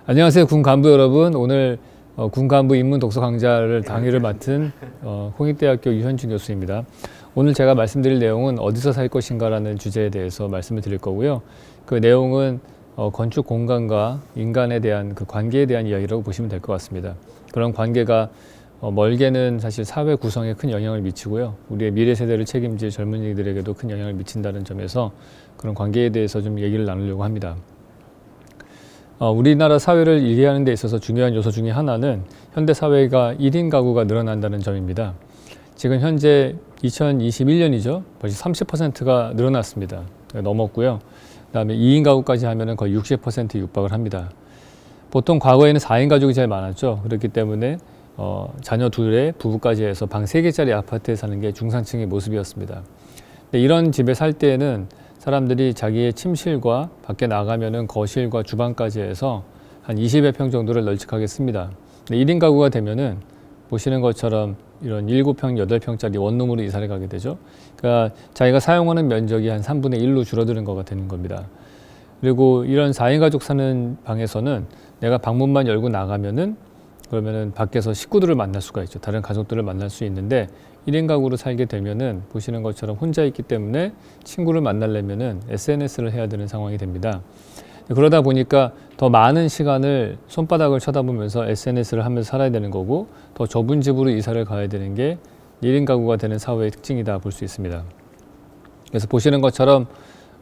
안녕하세요, 군 간부 여러분. 오늘 군 간부 입문 독서 강좌를 당일을 맡은 홍익대학교 유현준 교수입니다. 오늘 제가 말씀드릴 내용은 어디서 살 것인가라는 주제에 대해서 말씀을 드릴 거고요. 그 내용은 건축 공간과 인간에 대한 그 관계에 대한 이야기라고 보시면 될 것 같습니다. 그런 관계가 멀게는 사실 사회 구성에 큰 영향을 미치고요. 우리의 미래 세대를 책임질 젊은이들에게도 큰 영향을 미친다는 점에서 그런 관계에 대해서 좀 얘기를 나누려고 합니다. 우리나라 사회를 이해하는 데 있어서 중요한 요소 중에 하나는 현대 사회가 1인 가구가 늘어난다는 점입니다. 지금 현재 2021년이죠. 벌써 30%가 늘어났습니다. 넘었고요. 그다음에 2인 가구까지 하면 거의 60% 육박을 합니다. 보통 과거에는 4인 가족이 제일 많았죠. 그렇기 때문에 자녀 둘에 부부까지 해서 방 3개짜리 아파트에 사는 게 중산층의 모습이었습니다. 근데 이런 집에 살 때에는 사람들이 자기의 침실과 밖에 나가면은 거실과 주방까지 해서 한 20여 평 정도를 널찍하게 씁니다. 근데 1인 가구가 되면은 보시는 것처럼 이런 7평, 8평짜리 원룸으로 이사를 가게 되죠. 그러니까 자기가 사용하는 면적이 한 3분의 1로 줄어드는 거가 되는 겁니다. 그리고 이런 4인 가족 사는 방에서는 내가 방문만 열고 나가면은 그러면은 밖에서 식구들을 만날 수가 있죠. 다른 가족들을 만날 수 있는데 1인 가구로 살게 되면은 보시는 것처럼 혼자 있기 때문에 친구를 만나려면은 SNS를 해야 되는 상황이 됩니다. 그러다 보니까 더 많은 시간을 손바닥을 쳐다보면서 SNS를 하면서 살아야 되는 거고 더 좁은 집으로 이사를 가야 되는 게 1인 가구가 되는 사회의 특징이다 볼 수 있습니다. 그래서 보시는 것처럼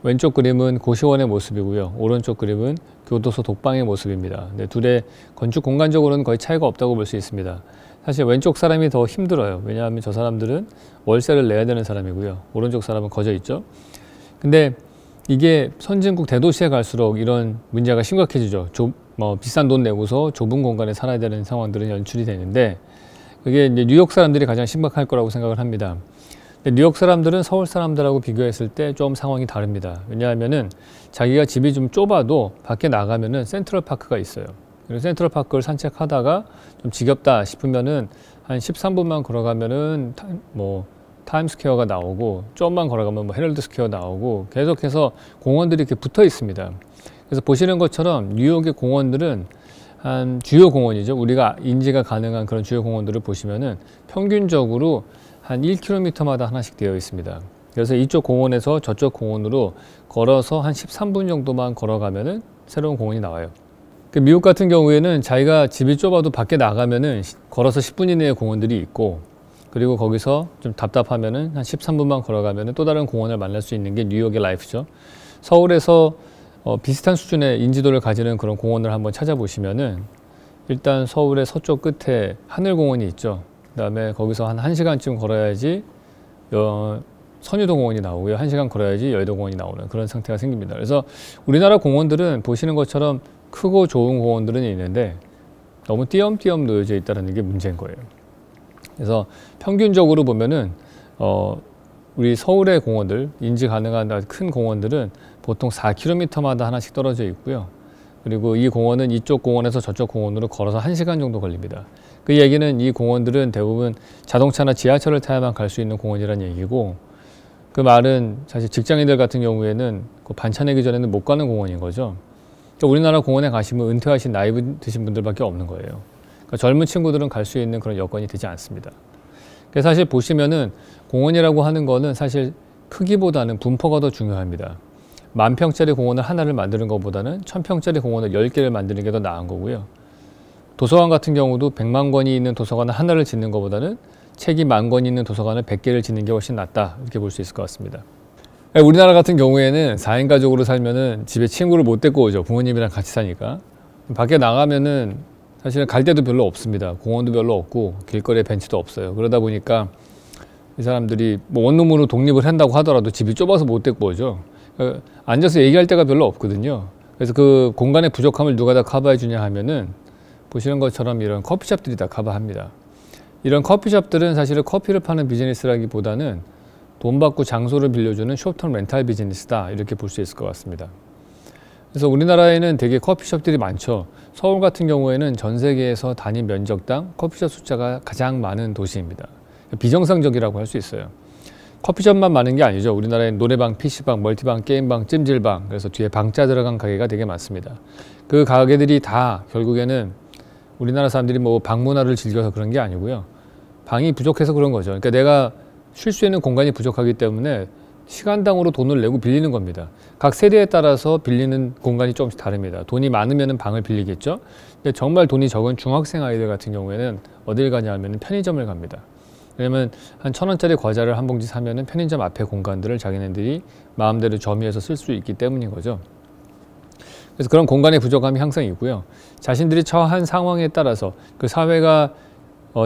왼쪽 그림은 고시원의 모습이고요. 오른쪽 그림은 교도소 독방의 모습입니다. 근데 둘의 건축 공간적으로는 거의 차이가 없다고 볼 수 있습니다. 사실 왼쪽 사람이 더 힘들어요. 왜냐하면 저 사람들은 월세를 내야 되는 사람이고요. 오른쪽 사람은 거저 있죠. 근데 이게 선진국 대도시에 갈수록 이런 문제가 심각해지죠. 비싼 돈 내고서 좁은 공간에 살아야 되는 상황들은 연출이 되는데 그게 이제 뉴욕 사람들이 가장 심각할 거라고 생각을 합니다. 뉴욕 사람들은 서울 사람들하고 비교했을 때 좀 상황이 다릅니다. 왜냐하면은 자기가 집이 좀 좁아도 밖에 나가면은 센트럴파크가 있어요. 그리고 센트럴파크를 산책하다가 좀 지겹다 싶으면은 한 13분만 걸어가면은 타임스퀘어가 나오고 좀만 걸어가면 헤럴드 스퀘어 나오고 계속해서 공원들이 이렇게 붙어 있습니다. 그래서 보시는 것처럼 뉴욕의 공원들은 한 주요 공원이죠. 우리가 인지가 가능한 그런 주요 공원들을 보시면은 평균적으로 한 1km마다 하나씩 되어 있습니다. 그래서 이쪽 공원에서 저쪽 공원으로 걸어서 한 13분 정도만 걸어가면은 새로운 공원이 나와요. 미국 같은 경우에는 자기가 집이 좁아도 밖에 나가면은 걸어서 10분 이내의 공원들이 있고 그리고 거기서 좀 답답하면은 한 13분만 걸어가면은 또 다른 공원을 만날 수 있는 게 뉴욕의 라이프죠. 서울에서 비슷한 수준의 인지도를 가지는 그런 공원을 한번 찾아보시면은 일단 서울의 서쪽 끝에 하늘공원이 있죠. 그 다음에 거기서 한 1시간쯤 걸어야지 선유도 공원이 나오고요. 1시간 걸어야지 여의도 공원이 나오는 그런 상태가 생깁니다. 그래서 우리나라 공원들은 보시는 것처럼 크고 좋은 공원들은 있는데 너무 띄엄띄엄 놓여져 있다는 게 문제인 거예요. 그래서 평균적으로 보면은 우리 서울의 공원들, 인지 가능한 큰 공원들은 보통 4km마다 하나씩 떨어져 있고요. 그리고 이 공원은 이쪽 공원에서 저쪽 공원으로 걸어서 1시간 정도 걸립니다. 그 얘기는 이 공원들은 대부분 자동차나 지하철을 타야만 갈 수 있는 공원이라는 얘기고 그 말은 사실 직장인들 같은 경우에는 그 반차 내기 전에는 못 가는 공원인 거죠. 그러니까 우리나라 공원에 가시면 은퇴하신 나이 드신 분들밖에 없는 거예요. 그러니까 젊은 친구들은 갈 수 있는 그런 여건이 되지 않습니다. 그래서 사실 보시면은 공원이라고 하는 거는 사실 크기보다는 분포가 더 중요합니다. 10,000평짜리 공원을 하나를 만드는 것보다는 1,000평짜리 공원을 10개를 만드는 게 더 나은 거고요. 도서관 같은 경우도 100만 권이 있는 도서관을 하나를 짓는 것보다는 책이 10,000권이 있는 도서관을 100개를 짓는 게 훨씬 낫다. 이렇게 볼 수 있을 것 같습니다. 우리나라 같은 경우에는 4인 가족으로 살면은 집에 친구를 못 데리고 오죠. 부모님이랑 같이 사니까. 밖에 나가면은 사실은 갈 데도 별로 없습니다. 공원도 별로 없고 길거리에 벤치도 없어요. 그러다 보니까 이 사람들이 원룸으로 독립을 한다고 하더라도 집이 좁아서 못 데리고 오죠. 앉아서 얘기할 데가 별로 없거든요. 그래서 그 공간의 부족함을 누가 다 커버해 주냐 하면은 보시는 것처럼 이런 커피숍들이 다 커버합니다. 이런 커피숍들은 사실은 커피를 파는 비즈니스라기보다는 돈 받고 장소를 빌려주는 쇼텀 렌탈 비즈니스다 이렇게 볼 수 있을 것 같습니다. 그래서 우리나라에는 되게 커피숍들이 많죠. 서울 같은 경우에는 전 세계에서 단위 면적당 커피숍 숫자가 가장 많은 도시입니다. 비정상적이라고 할 수 있어요. 커피숍만 많은 게 아니죠. 우리나라에 노래방, PC방, 멀티방, 게임방, 찜질방, 그래서 뒤에 방자 들어간 가게가 되게 많습니다. 그 가게들이 다 결국에는 우리나라 사람들이 뭐 방 문화를 즐겨서 그런 게 아니고요. 방이 부족해서 그런 거죠. 그러니까 내가 쉴 수 있는 공간이 부족하기 때문에 시간당으로 돈을 내고 빌리는 겁니다. 각 세대에 따라서 빌리는 공간이 조금씩 다릅니다. 돈이 많으면 방을 빌리겠죠. 근데 정말 돈이 적은 중학생 아이들 같은 경우에는 어딜 가냐 하면 편의점을 갑니다. 왜냐면 한 1,000원짜리 과자를 한 봉지 사면은 편의점 앞에 공간들을 자기네들이 마음대로 점유해서 쓸 수 있기 때문인 거죠. 그래서 그런 공간의 부족함이 항상 있고요. 자신들이 처한 상황에 따라서 그 사회가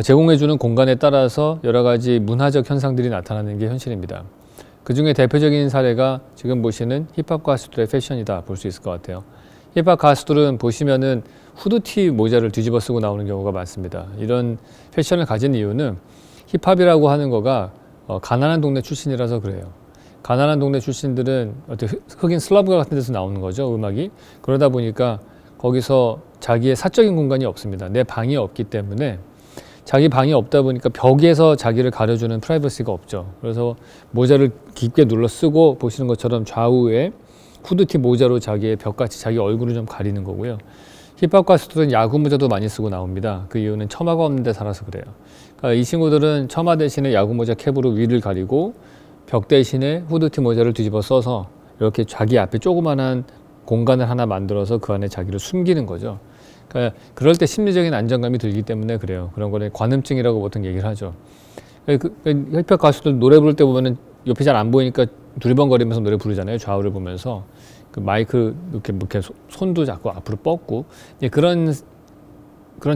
제공해주는 공간에 따라서 여러 가지 문화적 현상들이 나타나는 게 현실입니다. 그 중에 대표적인 사례가 지금 보시는 힙합 가수들의 패션이다 볼 수 있을 것 같아요. 힙합 가수들은 보시면은 후드티 모자를 뒤집어 쓰고 나오는 경우가 많습니다. 이런 패션을 가진 이유는 힙합이라고 하는 거가 가난한 동네 출신이라서 그래요. 가난한 동네 출신들은 흑인 슬러브 같은 데서 나오는 거죠, 음악이. 그러다 보니까 거기서 자기의 사적인 공간이 없습니다. 내 방이 없기 때문에 자기 방이 없다 보니까 벽에서 자기를 가려주는 프라이버시가 없죠. 그래서 모자를 깊게 눌러 쓰고 보시는 것처럼 좌우에 후드티 모자로 자기의 벽같이 자기 얼굴을 좀 가리는 거고요. 힙합 가수들은 야구 모자도 많이 쓰고 나옵니다. 그 이유는 처마가 없는 데 살아서 그래요. 그러니까 이 친구들은 처마 대신에 야구 모자 캡으로 위를 가리고 벽 대신에 후드티 모자를 뒤집어 써서 이렇게 자기 앞에 조그만한 공간을 하나 만들어서 그 안에 자기를 숨기는 거죠. 그러니까 그럴 때 심리적인 안정감이 들기 때문에 그래요. 그런 거는 관음증이라고 보통 얘기를 하죠. 힙합 가수들 노래 부를 때 보면은 옆이 잘 안 보이니까 두리번거리면서 노래 부르잖아요. 좌우를 보면서 그 마이크 이렇게 손도 자꾸 앞으로 뻗고 그런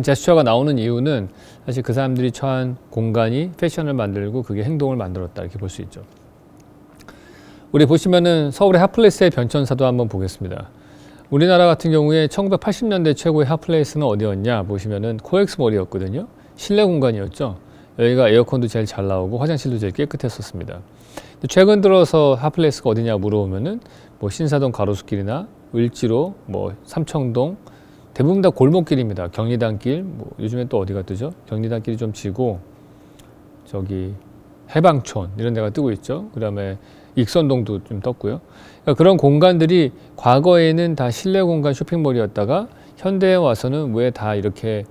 제스처가 나오는 이유는 사실 그 사람들이 처한 공간이 패션을 만들고 그게 행동을 만들었다 이렇게 볼 수 있죠. 우리 보시면은 서울의 핫플레이스의 변천사도 한번 보겠습니다. 우리나라 같은 경우에 1980년대 최고의 핫플레이스는 어디였냐 보시면은 코엑스몰이었거든요. 실내 공간이었죠. 여기가 에어컨도 제일 잘 나오고 화장실도 제일 깨끗했었습니다. 최근 들어서 핫플레이스가 어디냐 물어보면은 뭐 신사동 가로수길이나 을지로, 뭐 삼청동 대부분 다 골목길입니다. 경리단길, 뭐 요즘엔 또 어디가 뜨죠? 경리단길이 좀 지고 저기 해방촌 이런 데가 뜨고 있죠. 그다음에 익선동도 좀 떴고요. 그러니까 그런 공간들이 과거에는 다 실내 공간 쇼핑몰이었다가 현대에 와서는 왜 다 이렇게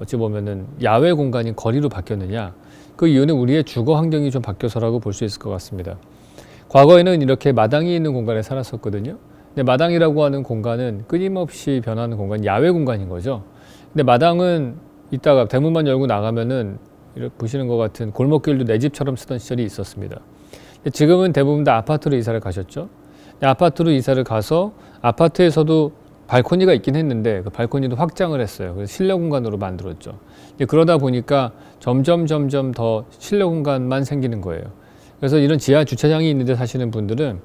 어찌 보면은 야외 공간인 거리로 바뀌었느냐? 그 이유는 우리의 주거 환경이 좀 바뀌어서라고 볼 수 있을 것 같습니다. 과거에는 이렇게 마당이 있는 공간에 살았었거든요. 근데 마당이라고 하는 공간은 끊임없이 변하는 공간, 야외 공간인 거죠. 근데 마당은 이따가 대문만 열고 나가면은 이렇게 보시는 것 같은 골목길도 내 집처럼 쓰던 시절이 있었습니다. 지금은 대부분 다 아파트로 이사를 가셨죠. 아파트로 이사를 가서 아파트에서도 발코니가 있긴 했는데 그 발코니도 확장을 했어요. 그래서 실내 공간으로 만들었죠. 그러다 보니까 점점 더 실내 공간만 생기는 거예요. 그래서 이런 지하 주차장이 있는데 사시는 분들은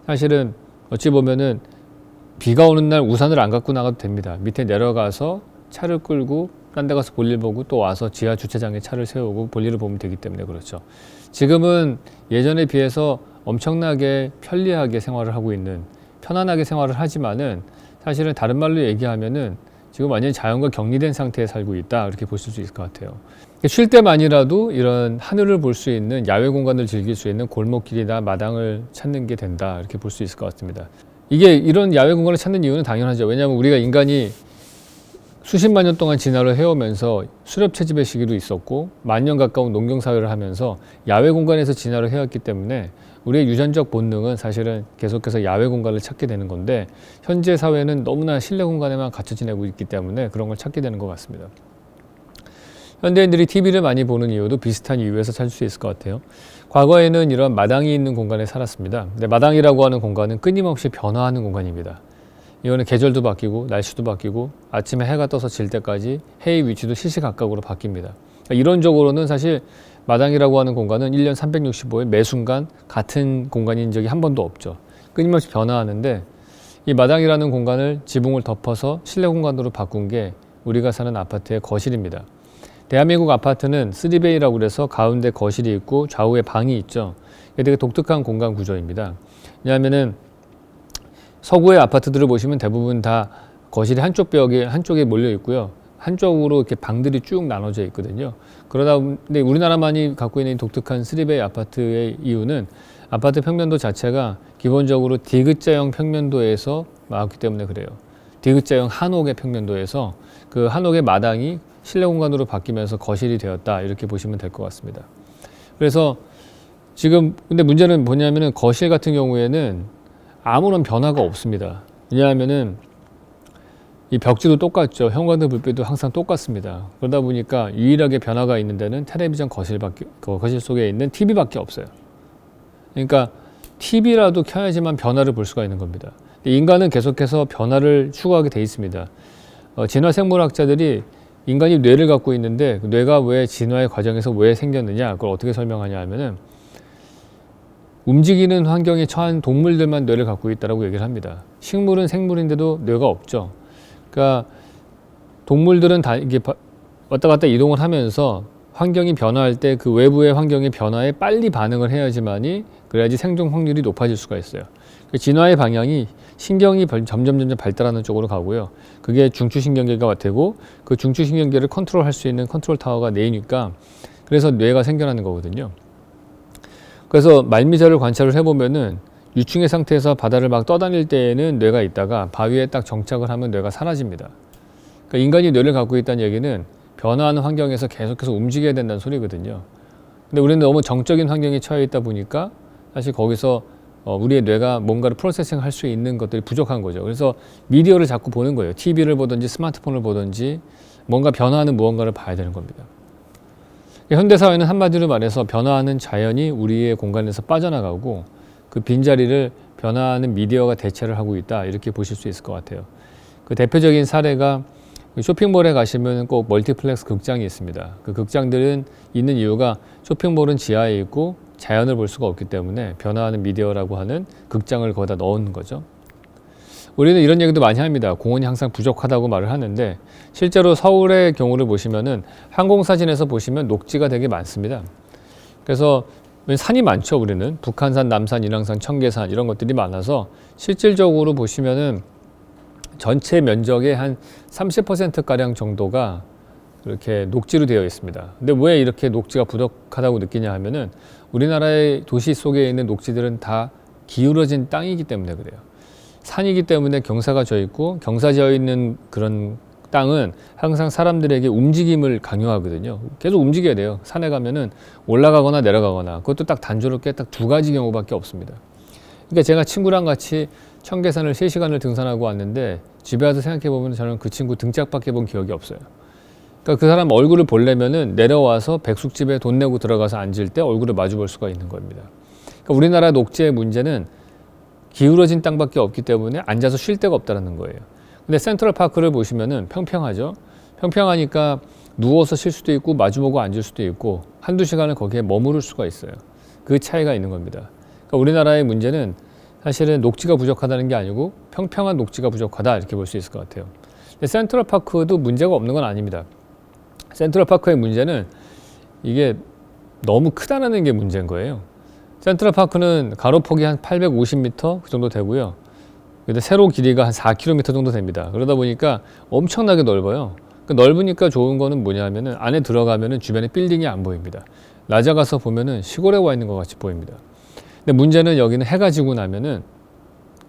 사실은 어찌 보면은 비가 오는 날 우산을 안 갖고 나가도 됩니다. 밑에 내려가서 차를 끌고 딴 데 가서 볼일 보고 또 와서 지하 주차장에 차를 세우고 볼일을 보면 되기 때문에 그렇죠. 지금은 예전에 비해서 엄청나게 편리하게 생활을 하고 있는, 편안하게 생활을 하지만은 사실은 다른 말로 얘기하면은 지금 완전히 자연과 격리된 상태에 살고 있다 이렇게 보실 수 있을 것 같아요. 쉴 때만이라도 이런 하늘을 볼 수 있는 야외 공간을 즐길 수 있는 골목길이나 마당을 찾는 게 된다 이렇게 볼 수 있을 것 같습니다. 이게 이런 야외 공간을 찾는 이유는 당연하죠. 왜냐하면 우리가 인간이 수십만 년 동안 진화를 해오면서 수렵 채집의 시기도 있었고 만년 가까운 농경 사회를 하면서 야외 공간에서 진화를 해왔기 때문에 우리의 유전적 본능은 사실은 계속해서 야외 공간을 찾게 되는 건데 현재 사회는 너무나 실내 공간에만 갇혀 지내고 있기 때문에 그런 걸 찾게 되는 것 같습니다. 현대인들이 TV를 많이 보는 이유도 비슷한 이유에서 찾을 수 있을 것 같아요. 과거에는 이런 마당이 있는 공간에 살았습니다. 근데 마당이라고 하는 공간은 끊임없이 변화하는 공간입니다. 이거는 계절도 바뀌고 날씨도 바뀌고 아침에 해가 떠서 질 때까지 해의 위치도 시시각각으로 바뀝니다. 그러니까 이론적으로는 사실 마당이라고 하는 공간은 1년 365일 매 순간 같은 공간인 적이 한 번도 없죠. 끊임없이 변화하는데 이 마당이라는 공간을 지붕을 덮어서 실내 공간으로 바꾼 게 우리가 사는 아파트의 거실입니다. 대한민국 아파트는 3베이라고 그래서 가운데 거실이 있고 좌우에 방이 있죠. 이게 되게 독특한 공간 구조입니다. 왜냐하면은 서구의 아파트들을 보시면 대부분 다 거실이 한쪽 벽에 한쪽에 몰려 있고요. 한쪽으로 이렇게 방들이 쭉 나눠져 있거든요. 근데 우리나라만이 갖고 있는 독특한 3베이 아파트의 이유는 아파트 평면도 자체가 기본적으로 디귿자형 평면도에서 나왔기 때문에 그래요. 디귿자형 한옥의 평면도에서 그 한옥의 마당이 실내 공간으로 바뀌면서 거실이 되었다, 이렇게 보시면 될 것 같습니다. 그래서 지금 근데 문제는 뭐냐면은 거실 같은 경우에는 아무런 변화가 없습니다. 왜냐하면은 이 벽지도 똑같죠. 형광등 불빛도 항상 똑같습니다. 그러다 보니까 유일하게 변화가 있는 데는 텔레비전 거실 속에 있는 TV밖에 없어요. 그러니까 TV라도 켜야지만 변화를 볼 수가 있는 겁니다. 인간은 계속해서 변화를 추구하게 돼 있습니다. 진화생물학자들이 인간이 뇌를 갖고 있는데 뇌가 왜 진화의 과정에서 왜 생겼느냐, 그걸 어떻게 설명하냐 하면은 움직이는 환경에 처한 동물들만 뇌를 갖고 있다고 얘기를 합니다. 식물은 생물인데도 뇌가 없죠. 그러니까 동물들은 다 이게 왔다 갔다 이동을 하면서 환경이 변화할 때 그 외부의 환경의 변화에 빨리 반응을 해야지만이, 그래야지 생존 확률이 높아질 수가 있어요. 진화의 방향이 신경이 점점 발달하는 쪽으로 가고요. 그게 중추신경계가 되고 그 중추신경계를 컨트롤할 수 있는 컨트롤 타워가 뇌니까, 그래서 뇌가 생겨나는 거거든요. 그래서 말미잘을 관찰을 해보면은 유충의 상태에서 바다를 막 떠다닐 때에는 뇌가 있다가 바위에 딱 정착을 하면 뇌가 사라집니다. 그러니까 인간이 뇌를 갖고 있다는 얘기는 변화하는 환경에서 계속해서 움직여야 된다는 소리거든요. 근데 우리는 너무 정적인 환경에 처해 있다 보니까 사실 거기서 우리의 뇌가 뭔가를 프로세싱 할 수 있는 것들이 부족한 거죠. 그래서 미디어를 자꾸 보는 거예요. TV를 보든지 스마트폰을 보든지 뭔가 변화하는 무언가를 봐야 되는 겁니다. 현대사회는 한마디로 말해서 변화하는 자연이 우리의 공간에서 빠져나가고 그 빈자리를 변화하는 미디어가 대체를 하고 있다, 이렇게 보실 수 있을 것 같아요. 그 대표적인 사례가 쇼핑몰에 가시면 꼭 멀티플렉스 극장이 있습니다. 그 극장들은 있는 이유가 쇼핑몰은 지하에 있고 자연을 볼 수가 없기 때문에 변화하는 미디어라고 하는 극장을 거기다 넣은 거죠. 우리는 이런 얘기도 많이 합니다. 공원이 항상 부족하다고 말을 하는데 실제로 서울의 경우를 보시면은 항공사진에서 보시면 녹지가 되게 많습니다. 그래서 산이 많죠. 우리는 북한산, 남산, 인왕산, 청계산 이런 것들이 많아서 실질적으로 보시면은 전체 면적의 한 30%가량 정도가 이렇게 녹지로 되어 있습니다. 근데 왜 이렇게 녹지가 부족하다고 느끼냐 하면은 우리나라의 도시 속에 있는 녹지들은 다 기울어진 땅이기 때문에 그래요. 산이기 때문에 경사가 져 있고 경사지어 있는 그런 땅은 항상 사람들에게 움직임을 강요하거든요. 계속 움직여야 돼요. 산에 가면은 올라가거나 내려가거나, 그것도 딱 단조롭게 딱 두 가지 경우밖에 없습니다. 그러니까 제가 친구랑 같이 청계산을 3시간을 등산하고 왔는데 집에 와서 생각해 보면 저는 그 친구 등짝밖에 본 기억이 없어요. 그러니까 그 사람 얼굴을 보려면은 내려와서 백숙집에 돈 내고 들어가서 앉을 때 얼굴을 마주 볼 수가 있는 겁니다. 그러니까 우리나라 녹지의 문제는 기울어진 땅밖에 없기 때문에 앉아서 쉴 데가 없다는 거예요. 근데 센트럴파크를 보시면은 평평하죠. 평평하니까 누워서 쉴 수도 있고 마주보고 앉을 수도 있고 한두 시간을 거기에 머무를 수가 있어요. 그 차이가 있는 겁니다. 그러니까 우리나라의 문제는 사실은 녹지가 부족하다는 게 아니고 평평한 녹지가 부족하다, 이렇게 볼 수 있을 것 같아요. 근데 센트럴파크도 문제가 없는 건 아닙니다. 센트럴파크의 문제는 이게 너무 크다는 게 문제인 거예요. 센트럴파크는 가로폭이 한 850m 그 정도 되고요. 근데 세로 길이가 한 4km 정도 됩니다. 그러다 보니까 엄청나게 넓어요. 넓으니까 좋은 거는 뭐냐면은 안에 들어가면은 주변에 빌딩이 안 보입니다. 낮에 가서 보면은 시골에 와 있는 것 같이 보입니다. 근데 문제는 여기는 해가 지고 나면은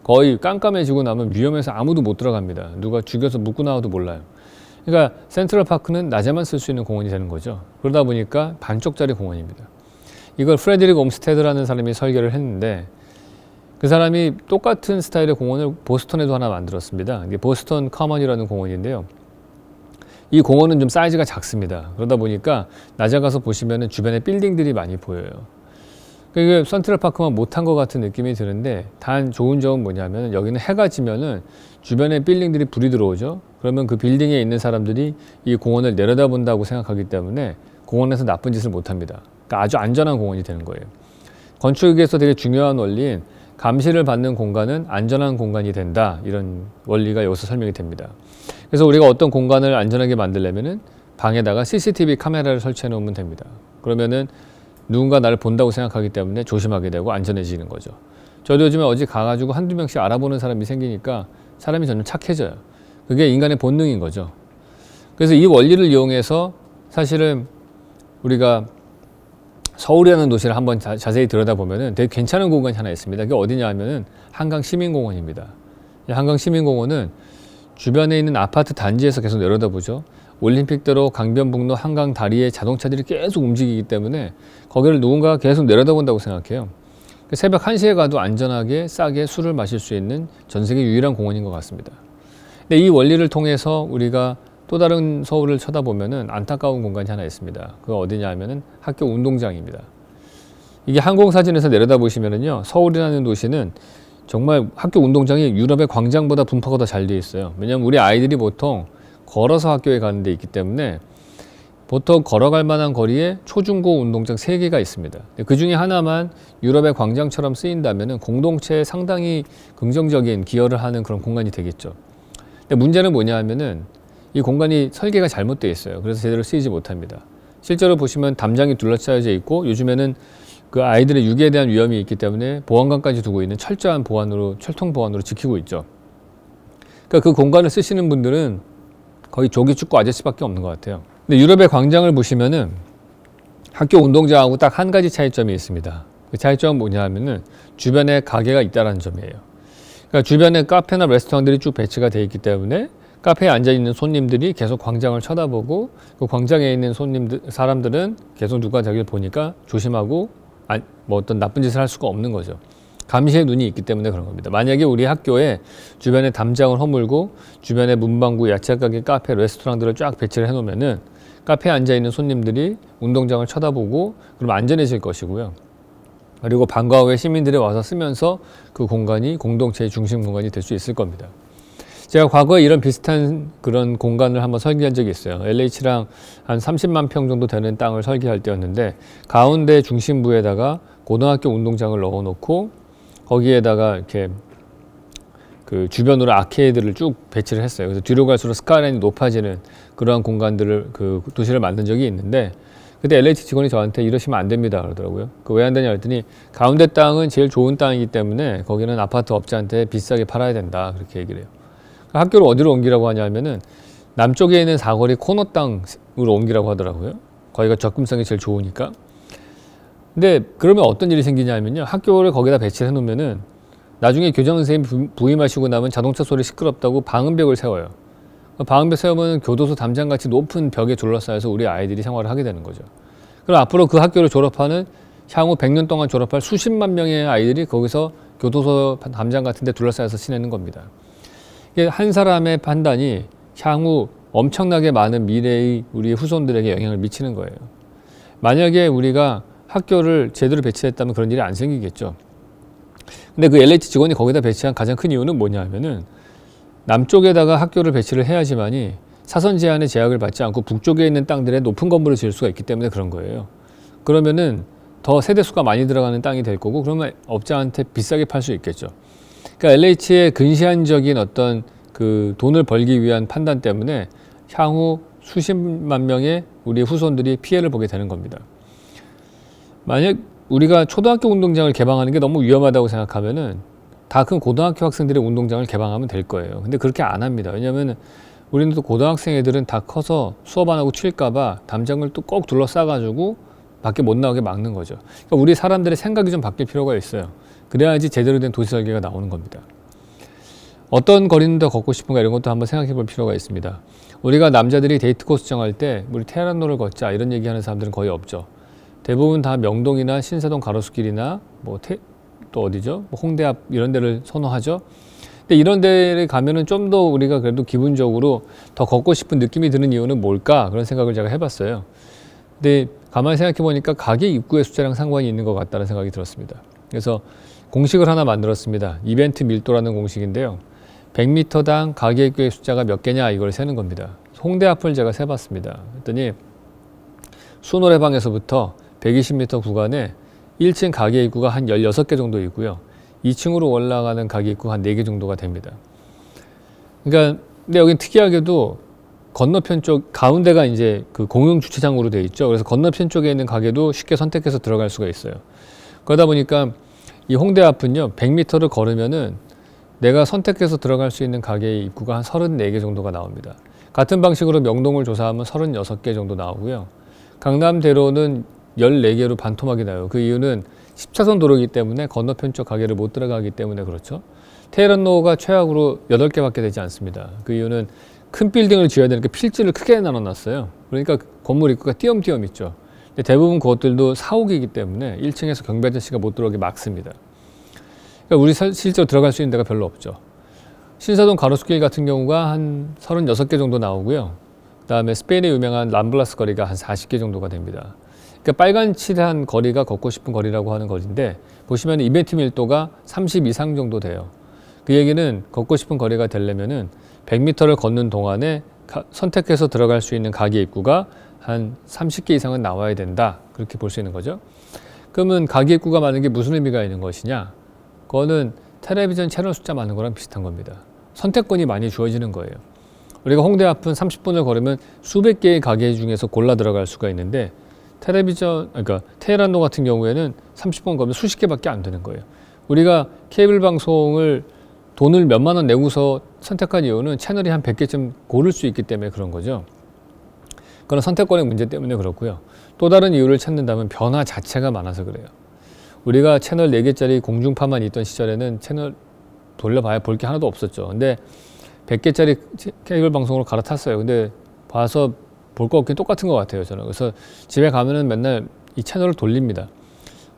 거의 깜깜해지고 나면 위험해서 아무도 못 들어갑니다. 누가 죽여서 묻고 나와도 몰라요. 그러니까 센트럴파크는 낮에만 쓸 수 있는 공원이 되는 거죠. 그러다 보니까 반쪽짜리 공원입니다. 이걸 프레드릭 옴스테드라는 사람이 설계를 했는데 그 사람이 똑같은 스타일의 공원을 보스턴에도 하나 만들었습니다. 이게 보스턴 커먼이라는 공원인데요. 이 공원은 좀 사이즈가 작습니다. 그러다 보니까 낮에 가서 보시면 주변에 빌딩들이 많이 보여요. 그러니까 센트럴파크만 못한 것 같은 느낌이 드는데 단 좋은 점은 뭐냐면 여기는 해가 지면은 주변에 빌딩들이 불이 들어오죠. 그러면 그 빌딩에 있는 사람들이 이 공원을 내려다본다고 생각하기 때문에 공원에서 나쁜 짓을 못합니다. 그러니까 아주 안전한 공원이 되는 거예요. 건축에서 되게 중요한 원리인 감시를 받는 공간은 안전한 공간이 된다, 이런 원리가 여기서 설명이 됩니다. 그래서 우리가 어떤 공간을 안전하게 만들려면은 방에다가 CCTV 카메라를 설치해 놓으면 됩니다. 그러면은 누군가 나를 본다고 생각하기 때문에 조심하게 되고 안전해지는 거죠. 저도 요즘에 어디 가가지고 한두 명씩 알아보는 사람이 생기니까 사람이 점점 착해져요. 그게 인간의 본능인 거죠. 그래서 이 원리를 이용해서 사실은 우리가 서울이라는 도시를 한번 자세히 들여다보면은 되게 괜찮은 공간이 하나 있습니다. 그게 어디냐 하면은 한강시민공원입니다. 이 한강시민공원은 주변에 있는 아파트 단지에서 계속 내려다보죠. 올림픽대로 강변북로 한강 다리에 자동차들이 계속 움직이기 때문에 거기를 누군가가 계속 내려다본다고 생각해요. 새벽 1시에 가도 안전하게 싸게 술을 마실 수 있는 전 세계 유일한 공원인 것 같습니다. 근데 이 원리를 통해서 우리가 또 다른 서울을 쳐다보면은 안타까운 공간이 하나 있습니다. 그거 어디냐 하면은 학교 운동장입니다. 이게 항공사진에서 내려다보시면은요, 서울이라는 도시는 정말 학교 운동장이 유럽의 광장보다 분포가 더 잘 돼 있어요. 왜냐하면 우리 아이들이 보통 걸어서 학교에 가는 데 있기 때문에 보통 걸어갈 만한 거리에 초중고 운동장 3개가 있습니다. 그 중에 하나만 유럽의 광장처럼 쓰인다면 공동체에 상당히 긍정적인 기여를 하는 그런 공간이 되겠죠. 근데 문제는 뭐냐 하면은 이 공간이 설계가 잘못되어 있어요. 그래서 제대로 쓰이지 못합니다. 실제로 보시면 담장이 둘러싸여져 있고 요즘에는 그 아이들의 유기에 대한 위험이 있기 때문에 보안관까지 두고 있는 철저한 보안으로, 철통 보안으로 지키고 있죠. 그러니까 그 공간을 쓰시는 분들은 거의 조기 축구 아저씨밖에 없는 것 같아요. 근데 유럽의 광장을 보시면은 학교 운동장하고 딱 한 가지 차이점이 있습니다. 그 차이점은 뭐냐 하면은 주변에 가게가 있다는 점이에요. 그러니까 주변에 카페나 레스토랑들이 쭉 배치가 되어 있기 때문에 카페에 앉아 있는 손님들이 계속 광장을 쳐다보고 그 광장에 있는 사람들은 계속 누가 자기를 보니까 조심하고 뭐 어떤 나쁜 짓을 할 수가 없는 거죠. 감시의 눈이 있기 때문에 그런 겁니다. 만약에 우리 학교에 주변에 담장을 허물고 주변에 문방구, 야채가게, 카페, 레스토랑들을 쫙 배치를 해놓으면은 카페에 앉아 있는 손님들이 운동장을 쳐다보고 그럼 안전해질 것이고요. 그리고 방과 후에 시민들이 와서 쓰면서 그 공간이 공동체의 중심 공간이 될 수 있을 겁니다. 제가 과거에 이런 비슷한 그런 공간을 한번 설계한 적이 있어요. LH랑 한 30만 평 정도 되는 땅을 설계할 때였는데 가운데 중심부에다가 고등학교 운동장을 넣어놓고 거기에다가 이렇게 그 주변으로 아케이드를 쭉 배치를 했어요. 그래서 뒤로 갈수록 스카이라인이 높아지는 그러한 공간들을 그 도시를 만든 적이 있는데 그때 LH 직원이 저한테 이러시면 안 됩니다 그러더라고요. 그 왜 안 되냐 그랬더니 가운데 땅은 제일 좋은 땅이기 때문에 거기는 아파트 업자한테 비싸게 팔아야 된다 그렇게 얘기를 해요. 학교를 어디로 옮기라고 하냐면은 남쪽에 있는 사거리 코너 땅으로 옮기라고 하더라고요. 거기가 접근성이 제일 좋으니까. 근데 그러면 어떤 일이 생기냐면요. 학교를 거기다 배치를 해놓으면은 나중에 교장 선생님 부임하시고 나면 자동차 소리 시끄럽다고 방음벽을 세워요. 방음벽 세우면 교도소 담장같이 높은 벽에 둘러싸여서 우리 아이들이 생활을 하게 되는 거죠. 그럼 앞으로 그 학교를 졸업하는 향후 100년 동안 졸업할 수십만 명의 아이들이 거기서 교도소 담장 같은 데 둘러싸여서 지내는 겁니다. 한 사람의 판단이 향후 엄청나게 많은 미래의 우리 후손들에게 영향을 미치는 거예요. 만약에 우리가 학교를 제대로 배치했다면 그런 일이 안 생기겠죠. 근데 그 LH 직원이 거기다 배치한 가장 큰 이유는 뭐냐 하면은 남쪽에다가 학교를 배치를 해야지만이 사선 제한의 제약을 받지 않고 북쪽에 있는 땅들에 높은 건물을 지을 수가 있기 때문에 그런 거예요. 그러면은 더 세대수가 많이 들어가는 땅이 될 거고 그러면 업자한테 비싸게 팔 수 있겠죠. 그러니까 LH의 근시안적인 어떤 그 돈을 벌기 위한 판단 때문에 향후 수십만 명의 우리 후손들이 피해를 보게 되는 겁니다. 만약 우리가 초등학교 운동장을 개방하는 게 너무 위험하다고 생각하면은 다 큰 고등학교 학생들의 운동장을 개방하면 될 거예요. 근데 그렇게 안 합니다. 왜냐하면 우리는 또 고등학생 애들은 다 커서 수업 안 하고 튈까봐 담장을 또 꼭 둘러싸가지고 밖에 못 나오게 막는 거죠. 그러니까 우리 사람들의 생각이 좀 바뀔 필요가 있어요. 그래야지 제대로 된 도시 설계가 나오는 겁니다. 어떤 거리는 더 걷고 싶은가 이런 것도 한번 생각해 볼 필요가 있습니다. 우리가 남자들이 데이트 코스 정할 때 우리 테헤란로를 걷자 이런 얘기하는 사람들은 거의 없죠. 대부분 다 명동이나 신사동 가로수길이나 또 어디죠? 홍대 앞 이런 데를 선호하죠. 근데 이런 데를 가면은 좀 더 우리가 그래도 기분적으로 더 걷고 싶은 느낌이 드는 이유는 뭘까? 그런 생각을 제가 해봤어요. 근데 가만히 생각해 보니까 가게 입구의 숫자랑 상관이 있는 것 같다는 생각이 들었습니다. 그래서 공식을 하나 만들었습니다. 이벤트 밀도라는 공식인데요. 100m당 가게 입구의 숫자가 몇 개냐 이걸 세는 겁니다. 홍대 앞을 제가 세봤습니다. 그랬더니 수노래방에서부터 120m 구간에 1층 가게 입구가 한 16개 정도 있고요. 2층으로 올라가는 가게 입구가 한 4개 정도가 됩니다. 그러니까 근데 여긴 특이하게도 건너편 쪽 가운데가 이제 그 공용 주차장으로 되어 있죠. 그래서 건너편 쪽에 있는 가게도 쉽게 선택해서 들어갈 수가 있어요. 그러다 보니까 이 홍대 앞은요 100m를 걸으면은 내가 선택해서 들어갈 수 있는 가게의 입구가 한 34개 정도가 나옵니다. 같은 방식으로 명동을 조사하면 36개 정도 나오고요. 강남대로는 14개로 반토막이 나요. 그 이유는 10차선 도로이기 때문에 건너편 쪽 가게를 못 들어가기 때문에 그렇죠. 테헤란로가 최악으로 8개밖에 되지 않습니다. 그 이유는 큰 빌딩을 지어야 되니까 필지를 크게 나눠놨어요. 그러니까 건물 입구가 띄엄띄엄 있죠. 근데 대부분 그것들도 사옥이기 때문에 1층에서 경비 아저씨가 못 들어오게 막습니다. 그러니까 우리 실제로 들어갈 수 있는 데가 별로 없죠. 신사동 가로수길 같은 경우가 한 36개 정도 나오고요. 그 다음에 스페인의 유명한 람블라스 거리가 한 40개 정도가 됩니다. 그러니까 빨간 칠한 거리가 걷고 싶은 거리라고 하는 거리인데 보시면 이벤트 밀도가 30 이상 정도 돼요. 그 얘기는 걷고 싶은 거리가 되려면은 100m를 걷는 동안에 선택해서 들어갈 수 있는 가게 입구가 한 30개 이상은 나와야 된다. 그렇게 볼 수 있는 거죠. 그러면 가게 입구가 많은 게 무슨 의미가 있는 것이냐? 그거는 텔레비전 채널 숫자 많은 거랑 비슷한 겁니다. 선택권이 많이 주어지는 거예요. 우리가 홍대 앞은 30분을 걸으면 수백 개의 가게 중에서 골라 들어갈 수가 있는데 그러니까 테헤란로 같은 경우에는 30분 걸으면 수십 개밖에 안 되는 거예요. 우리가 케이블 방송을 돈을 몇만 원 내고서 선택한 이유는 채널이 한 100개쯤 고를 수 있기 때문에 그런 거죠. 그런 선택권의 문제 때문에 그렇고요. 또 다른 이유를 찾는다면 변화 자체가 많아서 그래요. 우리가 채널 4개짜리 공중파만 있던 시절에는 채널 돌려봐야 볼 게 하나도 없었죠. 근데 100개짜리 케이블 방송으로 갈아탔어요. 근데 봐서 볼 거 없긴 똑같은 것 같아요, 저는. 그래서 집에 가면은 맨날 이 채널을 돌립니다.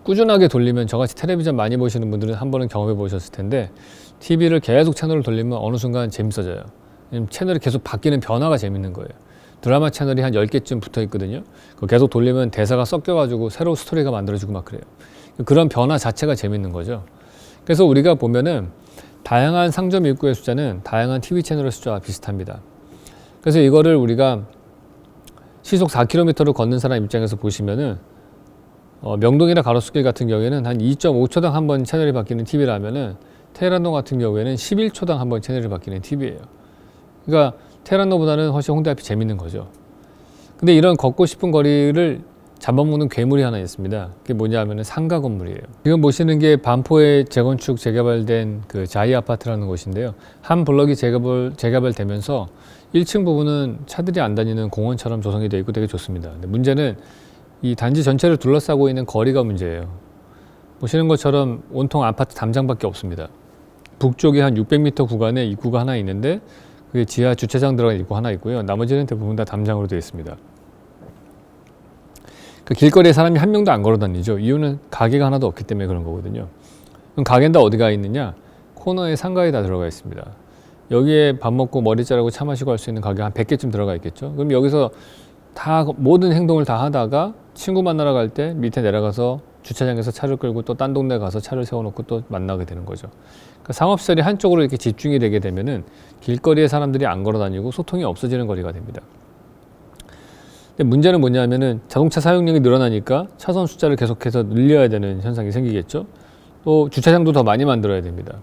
꾸준하게 돌리면 저같이 텔레비전 많이 보시는 분들은 한 번은 경험해 보셨을 텐데 TV를 계속 채널을 돌리면 어느 순간 재밌어져요. 채널이 계속 바뀌는 변화가 재밌는 거예요. 드라마 채널이 한 10개쯤 붙어 있거든요. 그거 계속 돌리면 대사가 섞여가지고 새로운 스토리가 만들어지고 막 그래요. 그런 변화 자체가 재밌는 거죠. 그래서 우리가 보면은 다양한 상점 입구의 숫자는 다양한 TV 채널의 숫자와 비슷합니다. 그래서 이거를 우리가 시속 4km를 걷는 사람 입장에서 보시면은 명동이나 가로수길 같은 경우에는 한 2.5초당 한 번 채널이 바뀌는 TV라면은 테헤란로 같은 경우에는 11초당 한 번 채널이 바뀌는 TV예요. 그러니까 테헤란로보다는 훨씬 홍대 앞이 재밌는 거죠. 근데 이런 걷고 싶은 거리를 잡아먹는 괴물이 하나 있습니다. 그게 뭐냐면은 상가 건물이에요. 지금 보시는 게 반포에 재건축 재개발된 그 자이 아파트라는 곳인데요. 한 블럭이 재개발되면서 1층 부분은 차들이 안 다니는 공원처럼 조성이 되어 있고 되게 좋습니다. 근데 문제는 이 단지 전체를 둘러싸고 있는 거리가 문제예요. 보시는 것처럼 온통 아파트 담장밖에 없습니다. 북쪽에 한 600m 구간에 입구가 하나 있는데 그게 지하 주차장 들어간 입구 하나 있고요. 나머지는 대부분 다 담장으로 되어 있습니다. 그 길거리에 사람이 한 명도 안 걸어 다니죠. 이유는 가게가 하나도 없기 때문에 그런 거거든요. 그럼 가게는 다 어디가 있느냐? 코너에 상가에 다 들어가 있습니다. 여기에 밥 먹고 머리 자르고 차 마시고 할 수 있는 가게 한 100개쯤 들어가 있겠죠. 그럼 여기서 다 모든 행동을 다 하다가 친구 만나러 갈 때 밑에 내려가서 주차장에서 차를 끌고 또 딴 동네 가서 차를 세워놓고 또 만나게 되는 거죠. 그러니까 상업시설이 한쪽으로 이렇게 집중이 되게 되면은 길거리에 사람들이 안 걸어 다니고 소통이 없어지는 거리가 됩니다. 근데 문제는 뭐냐면은 자동차 사용량이 늘어나니까 차선 숫자를 계속해서 늘려야 되는 현상이 생기겠죠. 또 주차장도 더 많이 만들어야 됩니다.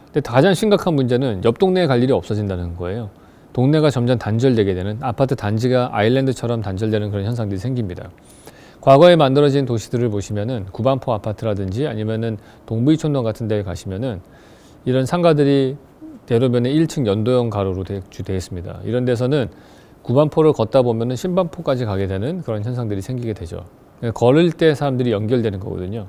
근데 가장 심각한 문제는 옆 동네에 갈 일이 없어진다는 거예요. 동네가 점점 단절되게 되는, 아파트 단지가 아일랜드처럼 단절되는 그런 현상들이 생깁니다. 과거에 만들어진 도시들을 보시면은 구반포 아파트라든지 아니면은 동부이촌동 같은 데 가시면은 이런 상가들이 대로변에 1층 연도형 가로로 되어 있습니다. 이런 데서는 구반포를 걷다 보면은 신반포까지 가게 되는 그런 현상들이 생기게 되죠. 걸을 때 사람들이 연결되는 거거든요.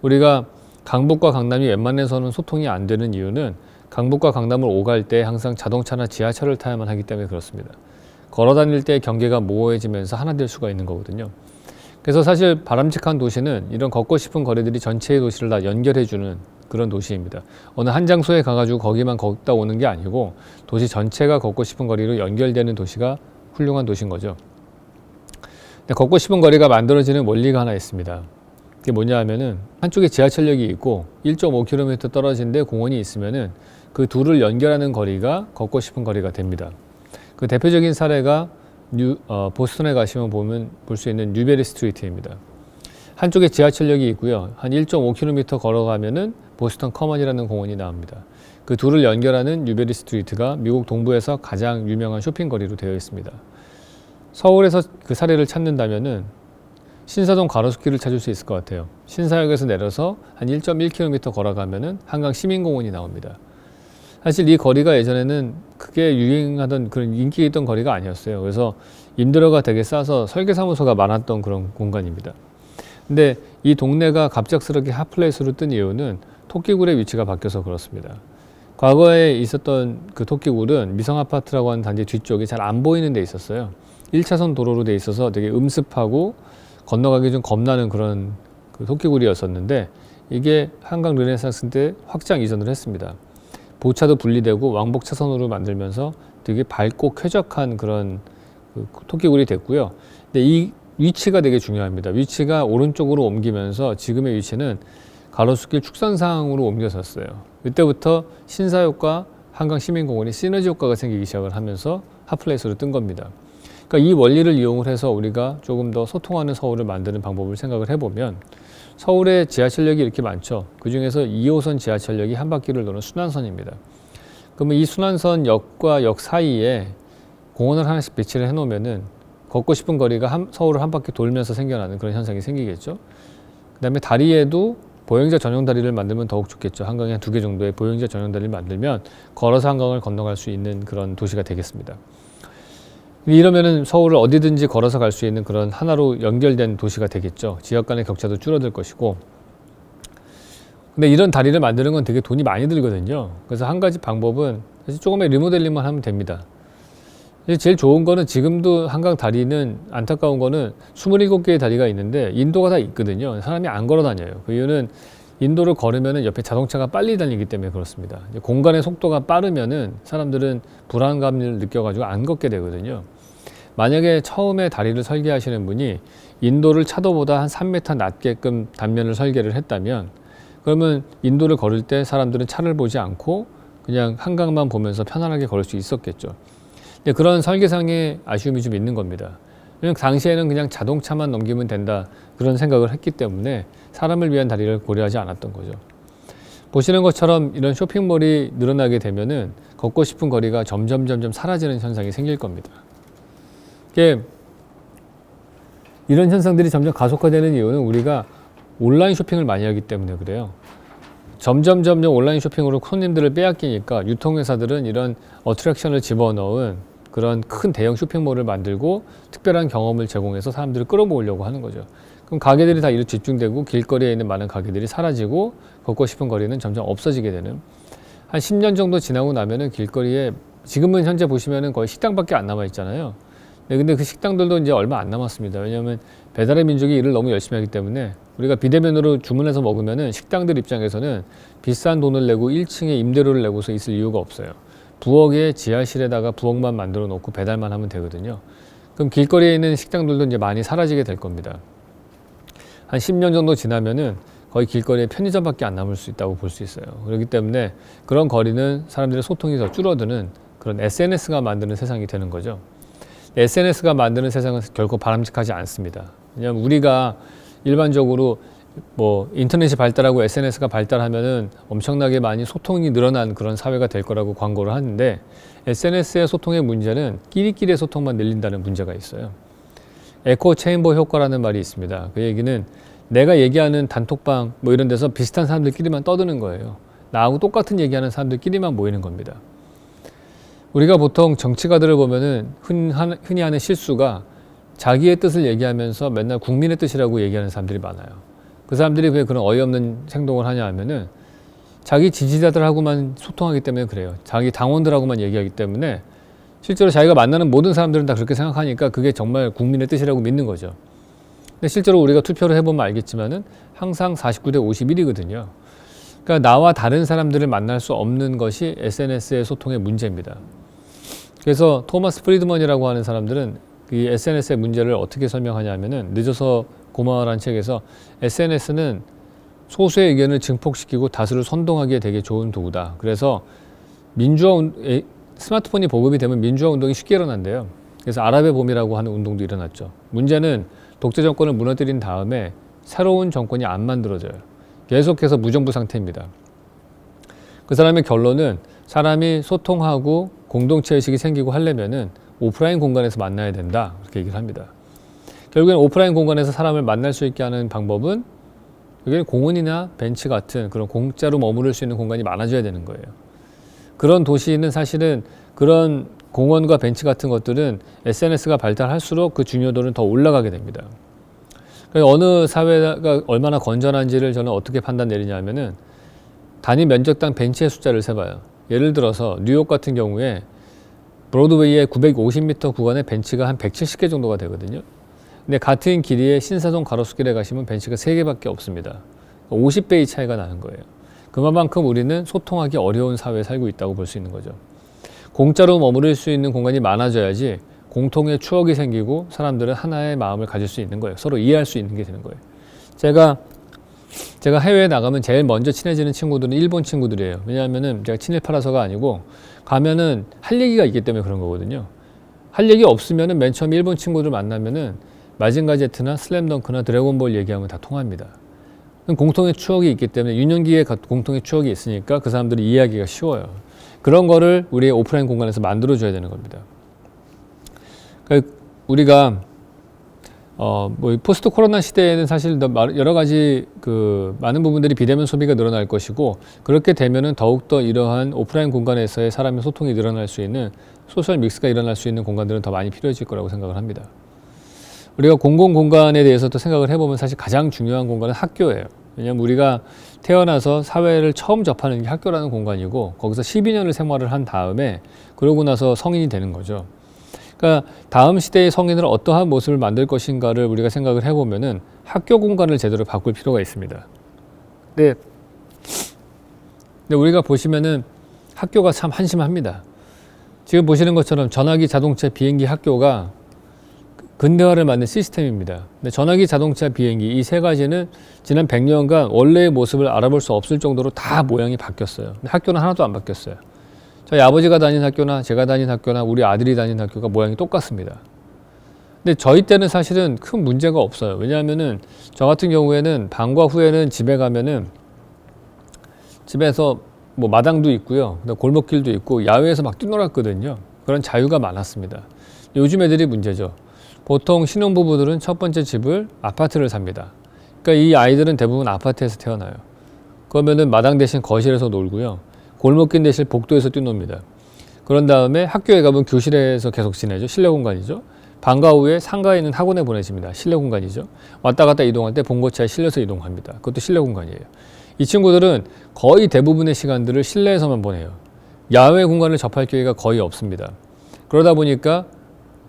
우리가 강북과 강남이 웬만해서는 소통이 안 되는 이유는 강북과 강남을 오갈 때 항상 자동차나 지하철을 타야만 하기 때문에 그렇습니다. 걸어 다닐 때 경계가 모호해지면서 하나 될 수가 있는 거거든요. 그래서 사실 바람직한 도시는 이런 걷고 싶은 거리들이 전체의 도시를 다 연결해주는 그런 도시입니다. 어느 한 장소에 가가지고 거기만 걷다 오는 게 아니고 도시 전체가 걷고 싶은 거리로 연결되는 도시가 훌륭한 도시인 거죠. 근데 걷고 싶은 거리가 만들어지는 원리가 하나 있습니다. 그게 뭐냐 하면은 한쪽에 지하철역이 있고 1.5km 떨어진 데 공원이 있으면은 그 둘을 연결하는 거리가 걷고 싶은 거리가 됩니다. 그 대표적인 사례가 보스턴에 가시면 볼 수 있는 뉴베리 스트리트입니다. 한쪽에 지하철역이 있고요. 한 1.5km 걸어가면은 보스턴 커먼이라는 공원이 나옵니다. 그 둘을 연결하는 뉴베리 스트리트가 미국 동부에서 가장 유명한 쇼핑거리로 되어 있습니다. 서울에서 그 사례를 찾는다면은 신사동 가로수길을 찾을 수 있을 것 같아요. 신사역에서 내려서 한 1.1km 걸어가면은 한강 시민공원이 나옵니다. 사실 이 거리가 예전에는 크게 유행하던 그런 인기 있던 거리가 아니었어요. 그래서 임대료가 되게 싸서 설계사무소가 많았던 그런 공간입니다. 근데 이 동네가 갑작스럽게 핫플레이스로 뜬 이유는 토끼굴의 위치가 바뀌어서 그렇습니다. 과거에 있었던 그 토끼굴은 미성아파트라고 하는 단지 뒤쪽이 잘 안 보이는 데 있었어요. 1차선 도로로 돼 있어서 되게 음습하고 건너가기 좀 겁나는 그런 그 토끼굴이었었는데, 이게 한강 르네상스 때 확장 이전을 했습니다. 보차도 분리되고 왕복 차선으로 만들면서 되게 밝고 쾌적한 그런 그 토끼굴이 됐고요. 근데 이 위치가 되게 중요합니다. 위치가 오른쪽으로 옮기면서 지금의 위치는 가로수길 축선상으로 옮겨졌어요. 이때부터 신사역과 한강시민공원이 시너지 효과가 생기기 시작을 하면서 핫플레이스로 뜬 겁니다. 그러니까 이 원리를 이용을 해서 우리가 조금 더 소통하는 서울을 만드는 방법을 생각을 해보면, 서울에 지하철역이 이렇게 많죠. 그 중에서 2호선 지하철역이 한 바퀴를 도는 순환선입니다. 그러면 이 순환선 역과 역 사이에 공원을 하나씩 배치를 해놓으면은 걷고 싶은 거리가 서울을 한 바퀴 돌면서 생겨나는 그런 현상이 생기겠죠. 그 다음에 다리에도 보행자 전용 다리를 만들면 더욱 좋겠죠. 한강에 한 2개 정도의 보행자 전용 다리를 만들면 걸어서 한강을 건너갈 수 있는 그런 도시가 되겠습니다. 이러면은 서울을 어디든지 걸어서 갈 수 있는 그런 하나로 연결된 도시가 되겠죠. 지역 간의 격차도 줄어들 것이고. 근데 이런 다리를 만드는 건 되게 돈이 많이 들거든요. 그래서 한 가지 방법은 사실 조금의 리모델링만 하면 됩니다. 제일 좋은 거는, 지금도 한강 다리는 안타까운 거는 27개의 다리가 있는데 인도가 다 있거든요. 사람이 안 걸어 다녀요. 그 이유는 인도를 걸으면은 옆에 자동차가 빨리 달리기 때문에 그렇습니다. 공간의 속도가 빠르면은 사람들은 불안감을 느껴가지고 안 걷게 되거든요. 만약에 처음에 다리를 설계하시는 분이 인도를 차도보다 한 3m 낮게끔 단면을 설계를 했다면, 그러면 인도를 걸을 때 사람들은 차를 보지 않고 그냥 한강만 보면서 편안하게 걸을 수 있었겠죠. 근데 그런 설계상의 아쉬움이 좀 있는 겁니다. 왜냐면 당시에는 그냥 자동차만 넘기면 된다, 그런 생각을 했기 때문에 사람을 위한 다리를 고려하지 않았던 거죠. 보시는 것처럼 이런 쇼핑몰이 늘어나게 되면은 걷고 싶은 거리가 점점 사라지는 현상이 생길 겁니다. 이런 현상들이 점점 가속화되는 이유는 우리가 온라인 쇼핑을 많이 하기 때문에 그래요. 점점 온라인 쇼핑으로 손님들을 빼앗기니까 유통회사들은 이런 어트랙션을 집어넣은 그런 큰 대형 쇼핑몰을 만들고 특별한 경험을 제공해서 사람들을 끌어모으려고 하는 거죠. 그럼 가게들이 다 이로 집중되고 길거리에 있는 많은 가게들이 사라지고 걷고 싶은 거리는 점점 없어지게 되는, 한 10년 정도 지나고 나면은 길거리에, 지금은 현재 보시면은 거의 식당밖에 안 남아 있잖아요. 근데 그 식당들도 이제 얼마 안 남았습니다. 왜냐하면 배달의 민족이 일을 너무 열심히 하기 때문에 우리가 비대면으로 주문해서 먹으면은 식당들 입장에서는 비싼 돈을 내고 1층에 임대료를 내고서 있을 이유가 없어요. 부엌에 지하실에다가 부엌만 만들어 놓고 배달만 하면 되거든요. 그럼 길거리에 있는 식당들도 이제 많이 사라지게 될 겁니다. 한 10년 정도 지나면은 거의 길거리에 편의점밖에 안 남을 수 있다고 볼 수 있어요. 그렇기 때문에 그런 거리는 사람들의 소통이 더 줄어드는 그런 SNS가 만드는 세상이 되는 거죠. SNS가 만드는 세상은 결코 바람직하지 않습니다. 왜냐하면 우리가 일반적으로 뭐 인터넷이 발달하고 SNS가 발달하면은 엄청나게 많이 소통이 늘어난 그런 사회가 될 거라고 광고를 하는데, SNS의 소통의 문제는 끼리끼리의 소통만 늘린다는 문제가 있어요. 에코 체인버 효과라는 말이 있습니다. 그 얘기는 내가 얘기하는 단톡방 뭐 이런 데서 비슷한 사람들끼리만 떠드는 거예요. 나하고 똑같은 얘기하는 사람들끼리만 모이는 겁니다. 우리가 보통 정치가들을 보면은 흔히 하는 실수가 자기의 뜻을 얘기하면서 맨날 국민의 뜻이라고 얘기하는 사람들이 많아요. 그 사람들이 왜 그런 어이없는 행동을 하냐 하면은 자기 지지자들하고만 소통하기 때문에 그래요. 자기 당원들하고만 얘기하기 때문에 실제로 자기가 만나는 모든 사람들은 다 그렇게 생각하니까 그게 정말 국민의 뜻이라고 믿는 거죠. 근데 실제로 우리가 투표를 해보면 알겠지만은 항상 49대 51이거든요. 그러니까 나와 다른 사람들을 만날 수 없는 것이 SNS의 소통의 문제입니다. 그래서 토마스 프리드먼이라고 하는 사람들은 이 SNS의 문제를 어떻게 설명하냐면은, 늦어서 고마워라는 책에서 SNS는 소수의 의견을 증폭시키고 다수를 선동하기에 되게 좋은 도구다. 그래서 스마트폰이 보급이 되면 민주화 운동이 쉽게 일어난대요. 그래서 아랍의 봄이라고 하는 운동도 일어났죠. 문제는 독재 정권을 무너뜨린 다음에 새로운 정권이 안 만들어져요. 계속해서 무정부 상태입니다. 그 사람의 결론은 사람이 소통하고 공동체 의식이 생기고 하려면은 오프라인 공간에서 만나야 된다, 그렇게 얘기를 합니다. 결국엔 오프라인 공간에서 사람을 만날 수 있게 하는 방법은 그게 공원이나 벤치 같은 그런 공짜로 머무를 수 있는 공간이 많아져야 되는 거예요. 그런 도시는 사실은 그런 공원과 벤치 같은 것들은 SNS가 발달할수록 그 중요도는 더 올라가게 됩니다. 어느 사회가 얼마나 건전한지를 저는 어떻게 판단 내리냐면은 단위 면적당 벤치의 숫자를 세봐요. 예를 들어서 뉴욕 같은 경우에 브로드웨이의 950m 구간에 벤치가 한 170개 정도가 되거든요. 근데 같은 길이의 신사동 가로수길에 가시면 벤치가 3개밖에 없습니다. 50배의 차이가 나는 거예요. 그만큼 우리는 소통하기 어려운 사회에 살고 있다고 볼 수 있는 거죠. 공짜로 머무를 수 있는 공간이 많아져야지 공통의 추억이 생기고 사람들은 하나의 마음을 가질 수 있는 거예요. 서로 이해할 수 있는 게 되는 거예요. 제가 해외에 나가면 제일 먼저 친해지는 친구들은 일본 친구들이에요. 왜냐하면은 제가 친일파라서가 아니고 가면은 할 얘기가 있기 때문에 그런 거거든요. 할 얘기 없으면은 맨 처음 일본 친구들 만나면은 마징가 제트나 슬램덩크나 드래곤볼 얘기하면 다 통합니다. 공통의 추억이 있기 때문에 유년기에 공통의 추억이 있으니까 그 사람들이 이해하기가 쉬워요. 그런 거를 우리의 오프라인 공간에서 만들어줘야 되는 겁니다. 그러니까 우리가 포스트 코로나 시대에는 사실 여러 가지 많은 부분들이 비대면 소비가 늘어날 것이고 그렇게 되면은 더욱더 이러한 오프라인 공간에서의 사람의 소통이 늘어날 수 있는 소셜 믹스가 일어날 수 있는 공간들은 더 많이 필요해질 거라고 생각을 합니다. 우리가 공공공간에 대해서도 생각을 해보면 사실 가장 중요한 공간은 학교예요. 왜냐하면 우리가 태어나서 사회를 처음 접하는 게 학교라는 공간이고 거기서 12년을 생활을 한 다음에 그러고 나서 성인이 되는 거죠. 그러니까 다음 시대의 성인을 어떠한 모습을 만들 것인가를 우리가 생각을 해보면은 학교 공간을 제대로 바꿀 필요가 있습니다. 근데 우리가 보시면은 학교가 참 한심합니다. 지금 보시는 것처럼 전화기, 자동차, 비행기, 학교가 근대화를 만든 시스템입니다. 근데 전화기, 자동차, 비행기 이 세 가지는 지난 100년간 원래의 모습을 알아볼 수 없을 정도로 다 모양이 바뀌었어요. 근데 학교는 하나도 안 바뀌었어요. 저희 아버지가 다닌 학교나 제가 다닌 학교나 우리 아들이 다닌 학교가 모양이 똑같습니다. 근데 저희 때는 사실은 큰 문제가 없어요. 왜냐하면은 저 같은 경우에는 방과 후에는 집에 가면은 집에서 뭐 마당도 있고요. 골목길도 있고 야외에서 막 뛰놀았거든요. 그런 자유가 많았습니다. 요즘 애들이 문제죠. 보통 신혼부부들은 첫 번째 집을 아파트를 삽니다. 그러니까 이 아이들은 대부분 아파트에서 태어나요. 그러면은 마당 대신 거실에서 놀고요. 골목길 대신 복도에서 뛰놉니다. 그런 다음에 학교에 가면 교실에서 계속 지내죠. 실내 공간이죠. 방과 후에 상가에 있는 학원에 보내집니다. 실내 공간이죠. 왔다 갔다 이동할 때 봉고차에 실려서 이동합니다. 그것도 실내 공간이에요. 이 친구들은 거의 대부분의 시간들을 실내에서만 보내요. 야외 공간을 접할 기회가 거의 없습니다. 그러다 보니까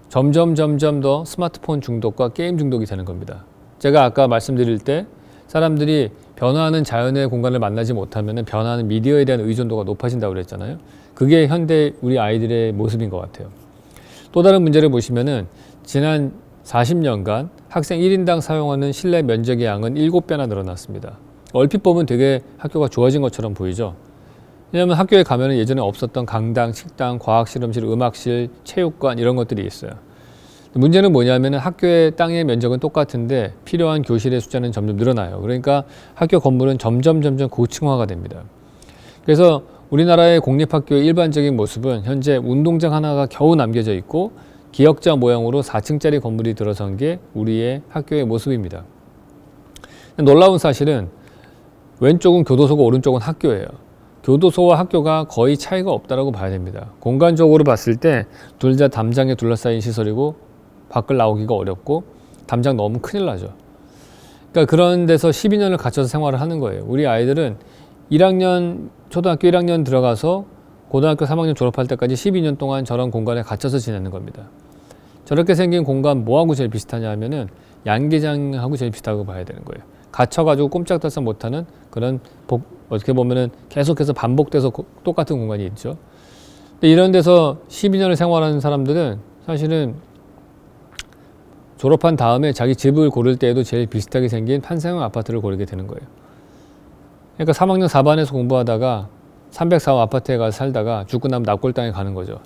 점점 더 스마트폰 중독과 게임 중독이 되는 겁니다. 제가 아까 말씀드릴 때 사람들이 변화하는 자연의 공간을 만나지 못하면 변화하는 미디어에 대한 의존도가 높아진다고 그랬잖아요. 그게 현대 우리 아이들의 모습인 것 같아요. 또 다른 문제를 보시면은 지난 40년간 학생 1인당 사용하는 실내 면적의 양은 7배나 늘어났습니다. 얼핏 보면 되게 학교가 좋아진 것처럼 보이죠. 왜냐하면 학교에 가면 예전에 없었던 강당, 식당, 과학실험실, 음악실, 체육관 이런 것들이 있어요. 문제는 뭐냐면 학교의 땅의 면적은 똑같은데 필요한 교실의 숫자는 점점 늘어나요. 그러니까 학교 건물은 점점 고층화가 됩니다. 그래서 우리나라의 공립학교의 일반적인 모습은 현재 운동장 하나가 겨우 남겨져 있고 기역자 모양으로 4층짜리 건물이 들어선 게 우리의 학교의 모습입니다. 놀라운 사실은 왼쪽은 교도소고 오른쪽은 학교예요. 교도소와 학교가 거의 차이가 없다라고 봐야 됩니다. 공간적으로 봤을 때 둘 다 담장에 둘러싸인 시설이고 밖을 나오기가 어렵고 담장 너무 큰일 나죠. 그러니까 그런 데서 12년을 갇혀서 생활을 하는 거예요. 우리 아이들은 초등학교 1학년 들어가서 고등학교 3학년 졸업할 때까지 12년 동안 저런 공간에 갇혀서 지내는 겁니다. 저렇게 생긴 공간 뭐하고 제일 비슷하냐 하면은 양계장하고 제일 비슷하다고 봐야 되는 거예요. 갇혀가지고 꼼짝달싹 못하는 그런 어떻게 보면은 계속해서 반복돼서 똑같은 공간이 있죠. 근데 이런 데서 12년을 생활하는 사람들은 사실은 졸업한 다음에 자기 집을 고를 때에도 제일 비슷하게 생긴 판사형 아파트를 고르게 되는 거예요. 그러니까 3학년 4반에서 공부하다가 304호 아파트에 가서 살다가 죽고 나면 납골당에 가는 거죠.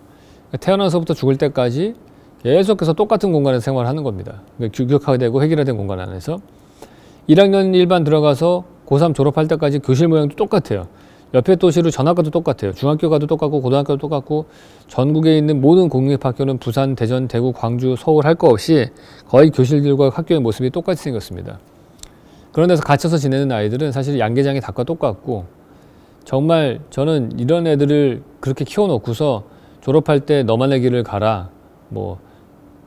그러니까 태어나서부터 죽을 때까지 계속해서 똑같은 공간에서 생활하는 겁니다. 그러니까 규격화되고 획일화된 공간 안에서 1학년 1반 들어가서 고3 졸업할 때까지 교실 모양도 똑같아요. 옆에 도시로 전학가도 똑같아요. 중학교 가도 똑같고 고등학교도 똑같고 전국에 있는 모든 공립학교는 부산, 대전, 대구, 광주, 서울 할 거 없이 거의 교실들과 학교의 모습이 똑같이 생겼습니다. 그런 데서 갇혀서 지내는 아이들은 사실 양계장이 닭과 똑같고 정말 저는 이런 애들을 그렇게 키워놓고서 졸업할 때 너만의 길을 가라, 뭐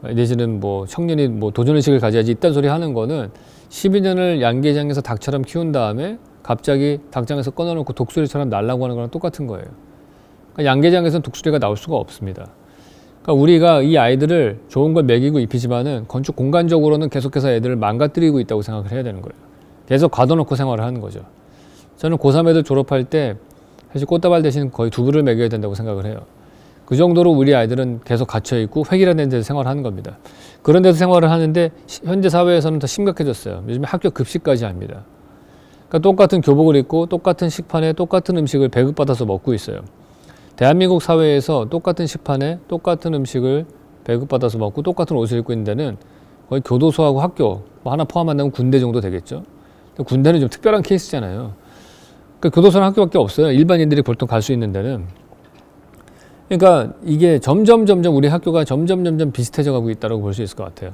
내지는 뭐 청년이 뭐 도전의식을 가져야지 이딴 소리 하는 거는 12년을 양계장에서 닭처럼 키운 다음에 갑자기 닭장에서 꺼내놓고 독수리처럼 날라고 하는 거랑 똑같은 거예요. 그러니까 양계장에서는 독수리가 나올 수가 없습니다. 그러니까 우리가 이 아이들을 좋은 걸 먹이고 입히지만은 건축 공간적으로는 계속해서 애들을 망가뜨리고 있다고 생각을 해야 되는 거예요. 계속 가둬놓고 생활을 하는 거죠. 저는 고3 애들 졸업할 때 사실 꽃다발 대신 거의 두부를 먹여야 된다고 생각을 해요. 그 정도로 우리 아이들은 계속 갇혀있고 획일화된 데서 생활하는 겁니다. 그런 데서 생활을 하는데 현재 사회에서는 더 심각해졌어요. 요즘에 학교 급식까지 합니다. 그러니까 똑같은 교복을 입고 똑같은 식판에 똑같은 음식을 배급받아서 먹고 있어요. 대한민국 사회에서 똑같은 식판에 똑같은 음식을 배급받아서 먹고 똑같은 옷을 입고 있는 데는 거의 교도소하고 학교 뭐 하나 포함한다면 군대 정도 되겠죠. 군대는 좀 특별한 케이스잖아요. 그러니까 교도소는 학교밖에 없어요. 일반인들이 보통 갈 수 있는 데는. 그러니까 이게 점점 우리 학교가 점점 비슷해져 가고 있다고 볼 수 있을 것 같아요.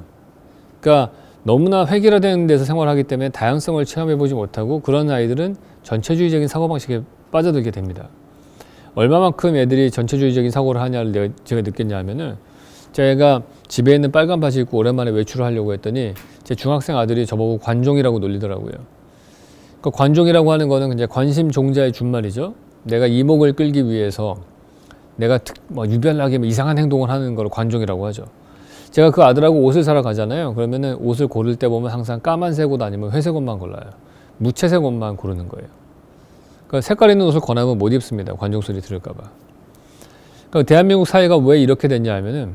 그러니까 너무나 획일화된 데서 생활하기 때문에 다양성을 체험해보지 못하고 그런 아이들은 전체주의적인 사고방식에 빠져들게 됩니다. 얼마만큼 애들이 전체주의적인 사고를 하냐를 제가 느꼈냐면은 제가 집에 있는 빨간 바지 입고 오랜만에 외출을 하려고 했더니 제 중학생 아들이 저보고 관종이라고 놀리더라고요. 그러니까 관종이라고 하는 거는 이제 관심 종자의 준말이죠. 내가 이목을 끌기 위해서 내가 유별나게 이상한 행동을 하는 걸 관종이라고 하죠. 제가 그 아들하고 옷을 사러 가잖아요. 그러면은 옷을 고를 때 보면 항상 까만색 옷 아니면 회색 옷만 골라요. 무채색 옷만 고르는 거예요. 그러니까 색깔 있는 옷을 권하면 못 입습니다. 관종 소리 들을까 봐. 그러니까 대한민국 사회가 왜 이렇게 됐냐 하면은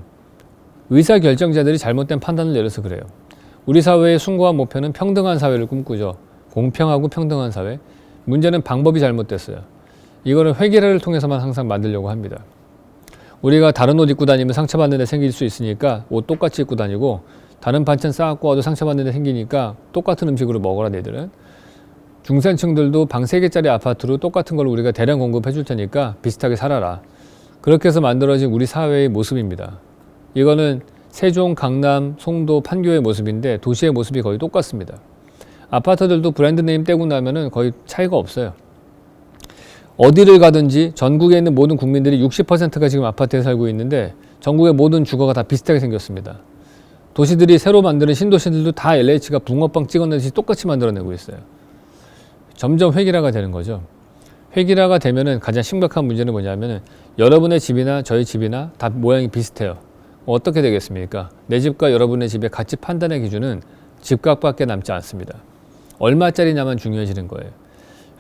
의사결정자들이 잘못된 판단을 내려서 그래요. 우리 사회의 숭고한 목표는 평등한 사회를 꿈꾸죠. 공평하고 평등한 사회. 문제는 방법이 잘못됐어요. 이거는 획일화를 통해서만 항상 만들려고 합니다. 우리가 다른 옷 입고 다니면 상처받는 데 생길 수 있으니까 옷 똑같이 입고 다니고 다른 반찬 싸갖고 와도 상처받는 데 생기니까 똑같은 음식으로 먹어라 얘들은. 중산층들도 방 3개짜리 아파트로 똑같은 걸 우리가 대량 공급해 줄 테니까 비슷하게 살아라. 그렇게 해서 만들어진 우리 사회의 모습입니다. 이거는 세종, 강남, 송도, 판교의 모습인데 도시의 모습이 거의 똑같습니다. 아파트들도 브랜드 네임 떼고 나면은 거의 차이가 없어요. 어디를 가든지 전국에 있는 모든 국민들이 60%가 지금 아파트에 살고 있는데 전국의 모든 주거가 다 비슷하게 생겼습니다. 도시들이 새로 만드는 신도시들도 다 LH가 붕어빵 찍어내듯이 똑같이 만들어내고 있어요. 점점 획일화가 되는 거죠. 획일화가 되면은 가장 심각한 문제는 뭐냐면은 여러분의 집이나 저희 집이나 다 모양이 비슷해요. 어떻게 되겠습니까? 내 집과 여러분의 집의 가치 판단의 기준은 집값밖에 남지 않습니다. 얼마짜리냐만 중요해지는 거예요.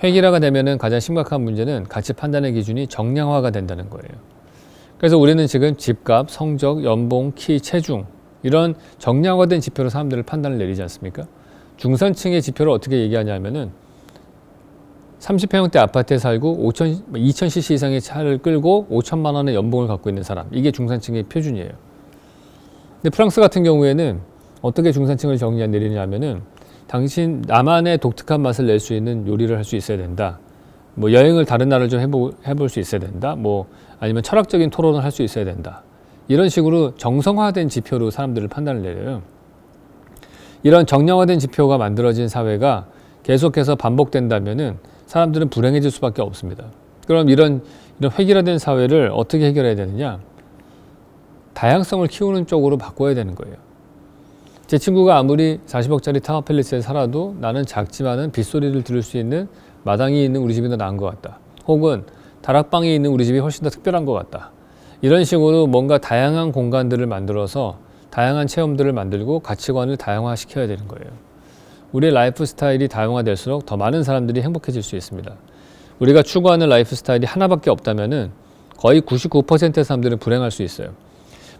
획일화가 되면은 가장 심각한 문제는 가치 판단의 기준이 정량화가 된다는 거예요. 그래서 우리는 지금 집값, 성적, 연봉, 키, 체중 이런 정량화된 지표로 사람들을 판단을 내리지 않습니까? 중산층의 지표를 어떻게 얘기하냐면은 30평대 아파트에 살고 2000cc 이상의 차를 끌고 5천만 원의 연봉을 갖고 있는 사람. 이게 중산층의 표준이에요. 근데 프랑스 같은 경우에는 어떻게 중산층을 정의 내리냐면은 당신 나만의 독특한 맛을 낼 수 있는 요리를 할 수 있어야 된다. 뭐 여행을 다른 나라를 좀 해볼 수 있어야 된다. 뭐 아니면 철학적인 토론을 할 수 있어야 된다. 이런 식으로 정성화된 지표로 사람들을 판단을 내려요. 이런 정량화된 지표가 만들어진 사회가 계속해서 반복된다면은 사람들은 불행해질 수밖에 없습니다. 그럼 이런 획일화된 사회를 어떻게 해결해야 되느냐? 다양성을 키우는 쪽으로 바꿔야 되는 거예요. 제 친구가 아무리 40억짜리 타워팰리스에 살아도 나는 작지만은 빗소리를 들을 수 있는 마당이 있는 우리 집이 더 나은 것 같다. 혹은 다락방이 있는 우리 집이 훨씬 더 특별한 것 같다. 이런 식으로 뭔가 다양한 공간들을 만들어서 다양한 체험들을 만들고 가치관을 다양화시켜야 되는 거예요. 우리의 라이프 스타일이 다양화될수록 더 많은 사람들이 행복해질 수 있습니다. 우리가 추구하는 라이프 스타일이 하나밖에 없다면은 거의 99%의 사람들은 불행할 수 있어요.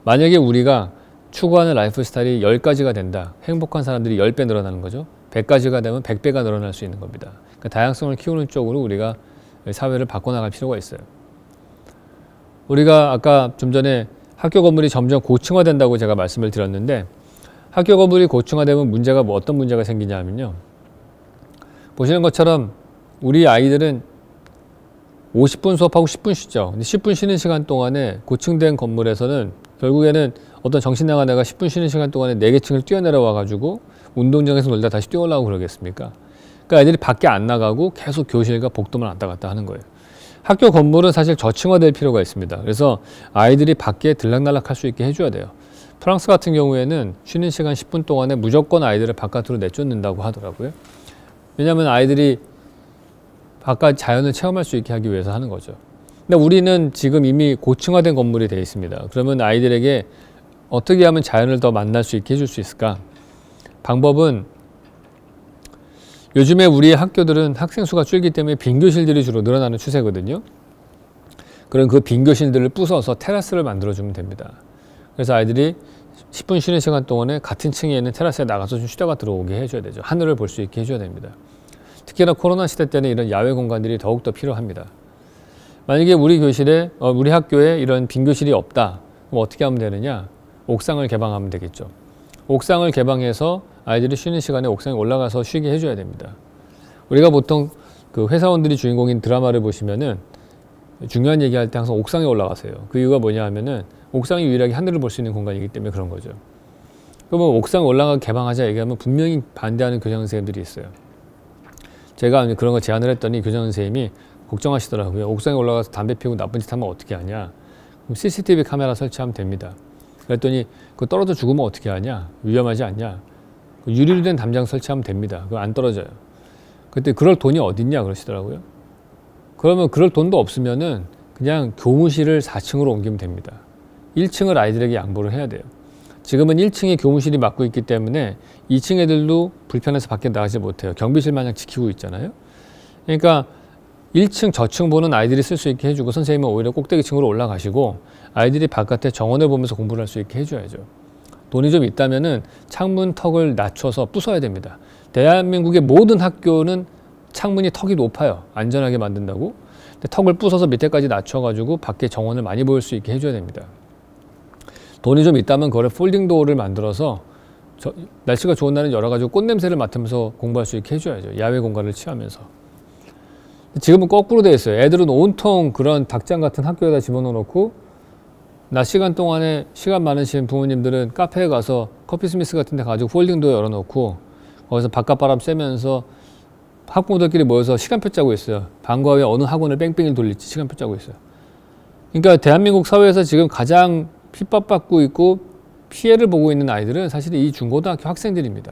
만약에 우리가 추구하는 라이프 스타일이 10가지가 된다. 행복한 사람들이 10배 늘어나는 거죠. 100가지가 되면 100배가 늘어날 수 있는 겁니다. 그러니까 다양성을 키우는 쪽으로 우리가 사회를 바꿔나갈 필요가 있어요. 우리가 아까 좀 전에 학교 건물이 점점 고층화된다고 제가 말씀을 드렸는데 학교 건물이 고층화되면 문제가 어떤 문제가 생기냐면요. 보시는 것처럼 우리 아이들은 50분 수업하고 10분 쉬죠. 근데 10분 쉬는 시간 동안에 고층된 건물에서는 결국에는 어떤 정신 나간 애가 10분 쉬는 시간 동안에 4개층을 뛰어내려와 가지고 운동장에서 다시 뛰어올라오고 그러겠습니까? 그러니까 애들이 밖에 안 나가고 계속 교실과 복도만 왔다 갔다 하는 거예요. 학교 건물은 사실 저층화될 필요가 있습니다. 그래서 아이들이 밖에 들락날락 할 수 있게 해줘야 돼요. 프랑스 같은 경우에는 쉬는 시간 10분 동안에 무조건 아이들을 바깥으로 내쫓는다고 하더라고요. 왜냐하면 아이들이 바깥 자연을 체험할 수 있게 하기 위해서 하는 거죠. 근데 우리는 지금 이미 고층화된 건물이 되어 있습니다. 그러면 아이들에게 어떻게 하면 자연을 더 만날 수 있게 해줄 수 있을까? 방법은 요즘에 우리 학교들은 학생 수가 줄기 때문에 빈 교실들이 주로 늘어나는 추세거든요. 그럼 그 빈 교실들을 부숴서 테라스를 만들어주면 됩니다. 그래서 아이들이 10분 쉬는 시간 동안에 같은 층에 있는 테라스에 나가서 좀 쉬다가 들어오게 해줘야 되죠. 하늘을 볼 수 있게 해줘야 됩니다. 특히나 코로나 시대 때는 이런 야외 공간들이 더욱더 필요합니다. 만약에 우리 교실에, 우리 학교에 이런 빈 교실이 없다. 그럼 어떻게 하면 되느냐? 옥상을 개방하면 되겠죠. 옥상을 개방해서 아이들이 쉬는 시간에 옥상에 올라가서 쉬게 해줘야 됩니다. 우리가 보통 그 회사원들이 주인공인 드라마를 보시면은 중요한 얘기할 때 항상 옥상에 올라가세요. 그 이유가 뭐냐 하면은 옥상이 유일하게 하늘을 볼 수 있는 공간이기 때문에 그런 거죠. 그러면 옥상에 올라가 개방하자 얘기하면 분명히 반대하는 교장 선생님들이 있어요. 제가 그런 거 제안을 했더니 교장 선생님이 걱정하시더라고요. 옥상에 올라가서 담배 피우고 나쁜 짓 하면 어떻게 하냐. 그럼 CCTV 카메라 설치하면 됩니다. 그랬더니 그거 떨어져 죽으면 어떻게 하냐. 위험하지 않냐. 유리로 된 담장 설치하면 됩니다. 그거 안 떨어져요. 그때 그럴 돈이 어딨냐 그러시더라고요. 그러면 그럴 돈도 없으면은 그냥 교무실을 4층으로 옮기면 됩니다. 1층을 아이들에게 양보를 해야 돼요. 지금은 1층에 교무실이 맡고 있기 때문에 2층 애들도 불편해서 밖에 나가지 못해요. 경비실 마냥 지키고 있잖아요. 그러니까 1층 저층 보는 아이들이 쓸 수 있게 해주고 선생님은 오히려 꼭대기층으로 올라가시고 아이들이 바깥에 정원을 보면서 공부를 할 수 있게 해줘야죠. 돈이 좀 있다면은 창문 턱을 낮춰서 부숴야 됩니다. 대한민국의 모든 학교는 창문이 턱이 높아요. 안전하게 만든다고. 근데 턱을 부숴서 밑에까지 낮춰가지고 밖에 정원을 많이 보일 수 있게 해줘야 됩니다. 돈이 좀 있다면 그걸 폴딩 도어를 만들어서 날씨가 좋은 날은 열어가지고 꽃냄새를 맡으면서 공부할 수 있게 해줘야죠. 야외 공간을 취하면서. 지금은 거꾸로 되어 있어요. 애들은 온통 그런 닭장 같은 학교에다 집어넣어놓고 낮 시간 동안에 시간 많으신 부모님들은 카페에 가서 커피 스미스 같은 데 가지고 폴딩 도어 열어놓고 거기서 바깥바람 쐬면서 학부모들끼리 모여서 시간표 짜고 있어요. 방과 후에 어느 학원을 뺑뺑이를 돌릴지 시간표 짜고 있어요. 그러니까 대한민국 사회에서 지금 가장 핍박받고 있고 피해를 보고 있는 아이들은 사실 이 중고등학교 학생들입니다.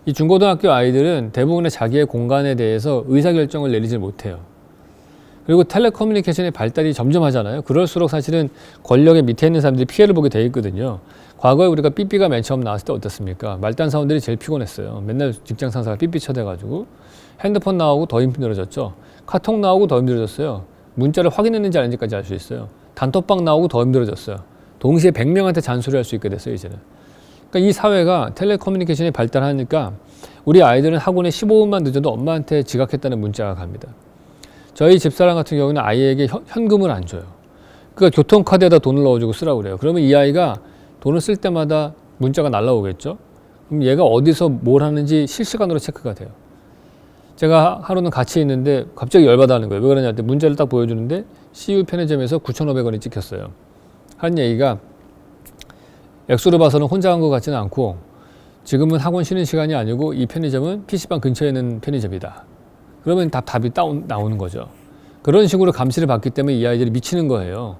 이 중고등학교 아이들은 대부분의 자기의 공간에 대해서 의사결정을 내리지 못해요. 그리고 텔레커뮤니케이션의 발달이 점점 하잖아요. 그럴수록 사실은 권력의 밑에 있는 사람들이 피해를 보게 돼 있거든요. 과거에 우리가 삐삐가 맨 처음 나왔을 때 어떻습니까? 말단 사원들이 제일 피곤했어요. 맨날 직장 상사가 삐삐 쳐대가지고. 핸드폰 나오고 더 힘들어졌죠. 카톡 나오고 더 힘들어졌어요. 문자를 확인했는지 아닌지까지 알 수 있어요. 단톡방 나오고 더 힘들어졌어요. 동시에 100명한테 잔소리할 수 있게 됐어요, 이제는. 그러니까 이 사회가 텔레커뮤니케이션이 발달하니까 우리 아이들은 학원에 15분만 늦어도 엄마한테 지각했다는 문자가 갑니다. 저희 집사람 같은 경우는 아이에게 현금을 안 줘요. 그러니까 교통카드에다 돈을 넣어주고 쓰라고 그래요. 그러면 이 아이가 돈을 쓸 때마다 문자가 날라오겠죠. 그럼 얘가 어디서 뭘 하는지 실시간으로 체크가 돼요. 제가 하루는 같이 있는데 갑자기 열받아하는 거예요. 왜 그러냐 할 때 문자를 딱 보여주는데 CU 편의점에서 9,500원이 찍혔어요. 하는 얘기가 액수를 봐서는 혼자 한 것 같지는 않고 지금은 학원 쉬는 시간이 아니고 이 편의점은 PC방 근처에 있는 편의점이다. 그러면 답이 나오는 거죠. 그런 식으로 감시를 받기 때문에 이 아이들이 미치는 거예요.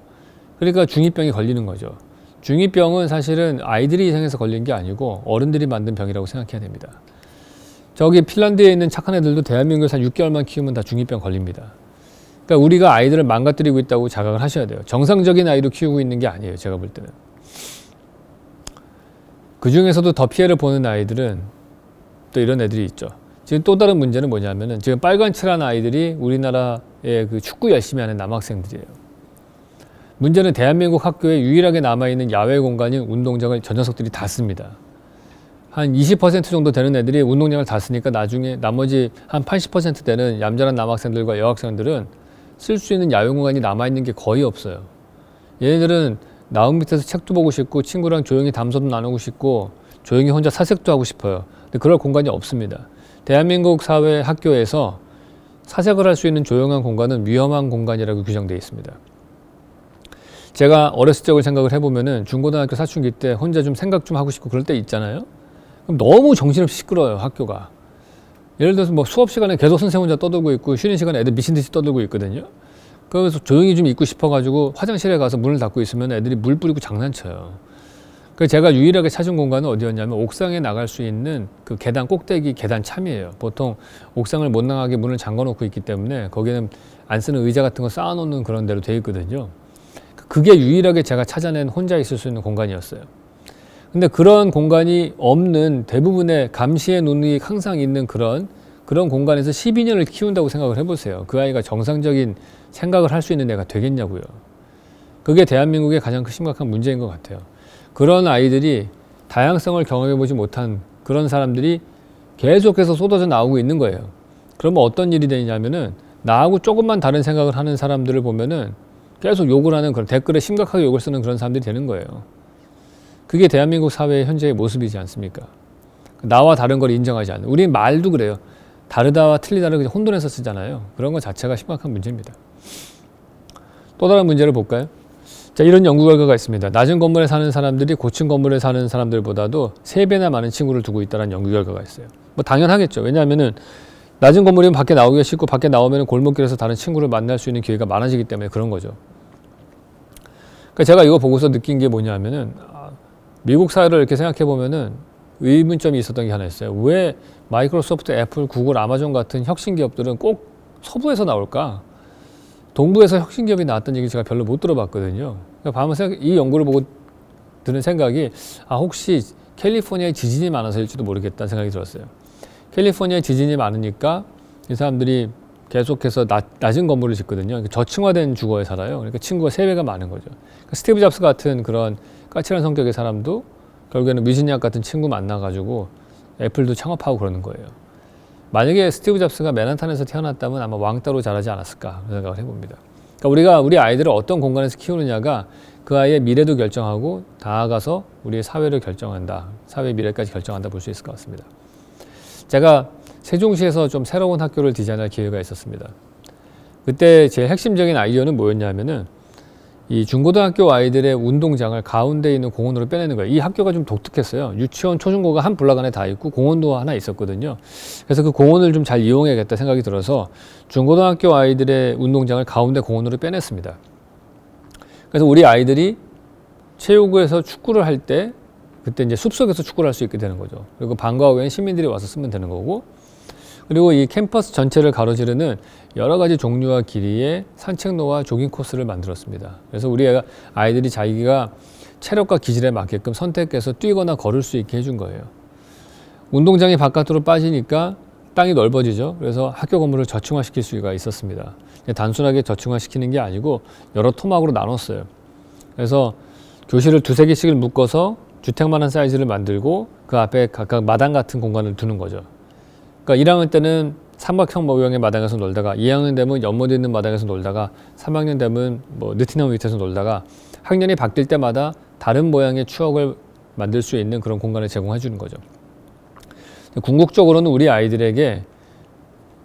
그러니까 중2병이 걸리는 거죠. 중2병은 사실은 아이들이 희생해서 걸린 게 아니고 어른들이 만든 병이라고 생각해야 됩니다. 저기 핀란드에 있는 착한 애들도 대한민국에서 한 6개월만 키우면 다 중2병 걸립니다. 그러니까 우리가 아이들을 망가뜨리고 있다고 자각을 하셔야 돼요. 정상적인 아이로 키우고 있는 게 아니에요. 제가 볼 때는. 그 중에서도 더 피해를 보는 아이들은 또 이런 애들이 있죠. 지금 또 다른 문제는 뭐냐면은 지금 빨간 칠한 아이들이 우리나라의 그 축구 열심히 하는 남학생들이에요. 문제는 대한민국 학교에 유일하게 남아있는 야외 공간인 운동장을 저 녀석들이 다 씁니다. 한 20% 정도 되는 애들이 운동장을 다 쓰니까 나중에 나머지 한 80% 되는 얌전한 남학생들과 여학생들은 쓸 수 있는 야외 공간이 남아있는 게 거의 없어요. 얘네들은 나무 밑에서 책도 보고 싶고 친구랑 조용히 담소도 나누고 싶고 조용히 혼자 사색도 하고 싶어요. 근데 그럴 공간이 없습니다. 대한민국 사회 학교에서 사색을 할 수 있는 조용한 공간은 위험한 공간이라고 규정되어 있습니다. 제가 어렸을 적을 생각을 해보면은 중고등학교 사춘기 때 혼자 좀 생각 좀 하고 싶고 그럴 때 있잖아요. 그럼 너무 정신없이 시끄러워요, 학교가. 예를 들어서 뭐 수업 시간에 계속 선생님 혼자 떠들고 있고 쉬는 시간에 애들 미친 듯이 떠들고 있거든요. 그래서 조용히 좀 있고 싶어가지고 화장실에 가서 문을 닫고 있으면 애들이 물 뿌리고 장난쳐요. 그래서 제가 유일하게 찾은 공간은 어디였냐면 옥상에 나갈 수 있는 그 계단 꼭대기 계단 참이에요. 보통 옥상을 못 나가게 문을 잠궈 놓고 있기 때문에 거기는 안 쓰는 의자 같은 거 쌓아 놓는 그런 데로 되어 있거든요. 그게 유일하게 제가 찾아낸 혼자 있을 수 있는 공간이었어요. 근데 그런 공간이 없는 대부분의 감시의 눈이 항상 있는 그런 공간에서 12년을 키운다고 생각을 해보세요. 그 아이가 정상적인 생각을 할 수 있는 애가 되겠냐고요. 그게 대한민국의 가장 심각한 문제인 것 같아요. 그런 아이들이 다양성을 경험해보지 못한 그런 사람들이 계속해서 쏟아져 나오고 있는 거예요. 그러면 어떤 일이 되냐면은 나하고 조금만 다른 생각을 하는 사람들을 보면은 계속 욕을 하는 그런 댓글에 심각하게 욕을 쓰는 그런 사람들이 되는 거예요. 그게 대한민국 사회의 현재의 모습이지 않습니까? 나와 다른 걸 인정하지 않는. 우리 말도 그래요. 다르다와 틀리다를 그냥 혼돈해서 쓰잖아요. 그런 것 자체가 심각한 문제입니다. 또 다른 문제를 볼까요? 자, 이런 연구 결과가 있습니다. 낮은 건물에 사는 사람들이 고층 건물에 사는 사람들보다도 3배나 많은 친구를 두고 있다는 연구 결과가 있어요. 뭐 당연하겠죠. 왜냐하면은 낮은 건물이면 밖에 나오기가 쉽고 밖에 나오면 골목길에서 다른 친구를 만날 수 있는 기회가 많아지기 때문에 그런 거죠. 그러니까 제가 이거 보고서 느낀 게 뭐냐면은 미국 사회를 이렇게 생각해 보면은 의문점이 있었던 게 하나 있어요. 왜 마이크로소프트, 애플, 구글, 아마존 같은 혁신 기업들은 꼭 서부에서 나올까? 동부에서 혁신 기업이 나왔던 얘기 제가 별로 못 들어봤거든요. 그러니까 이 연구를 보고 드는 생각이 혹시 캘리포니아에 지진이 많아서일지도 모르겠다는 생각이 들었어요. 캘리포니아에 지진이 많으니까 이 사람들이 계속해서 낮은 건물을 짓거든요. 저층화된 주거에 살아요. 그러니까 친구가 3배가 많은 거죠. 그러니까 스티브 잡스 같은 그런 까칠한 성격의 사람도 결국에는 위즈니악 같은 친구 만나가지고 애플도 창업하고 그러는 거예요. 만약에 스티브 잡스가 맨하탄에서 태어났다면 아마 왕따로 자라지 않았을까 그런 생각을 해봅니다. 그러니까 우리 아이들을 어떤 공간에서 키우느냐가 그 아이의 미래도 결정하고 나아가서 우리의 사회를 결정한다. 사회의 미래까지 결정한다 볼 수 있을 것 같습니다. 제가 세종시에서 좀 새로운 학교를 디자인할 기회가 있었습니다. 그때 제일 핵심적인 아이디어는 뭐였냐면은 이 중고등학교 아이들의 운동장을 가운데 있는 공원으로 빼내는 거예요. 이 학교가 좀 독특했어요. 유치원, 초중고가 한 블락 안에 다 있고 공원도 하나 있었거든요. 그래서 그 공원을 좀 잘 이용해야겠다 생각이 들어서 중고등학교 아이들의 운동장을 가운데 공원으로 빼냈습니다. 그래서 우리 아이들이 체육에서 축구를 할 때 그때 이제 숲속에서 축구를 할 수 있게 되는 거죠. 그리고 방과 후에는 시민들이 와서 쓰면 되는 거고, 그리고 이 캠퍼스 전체를 가로지르는 여러 가지 종류와 길이의 산책로와 조깅 코스를 만들었습니다. 그래서 우리 아이들이 자기가 체력과 기질에 맞게끔 선택해서 뛰거나 걸을 수 있게 해준 거예요. 운동장이 바깥으로 빠지니까 땅이 넓어지죠. 그래서 학교 건물을 저층화시킬 수가 있었습니다. 단순하게 저층화시키는 게 아니고 여러 토막으로 나눴어요. 그래서 교실을 2-3개씩을 묶어서 주택만한 사이즈를 만들고 그 앞에 각각 마당 같은 공간을 두는 거죠. 그러니까 1학년 때는 삼각형 모형의 마당에서 놀다가 2학년 되면 연못에 있는 마당에서 놀다가 3학년 되면 뭐 느티나무 밑에서 놀다가 학년이 바뀔 때마다 다른 모양의 추억을 만들 수 있는 그런 공간을 제공해 주는 거죠. 궁극적으로는 우리 아이들에게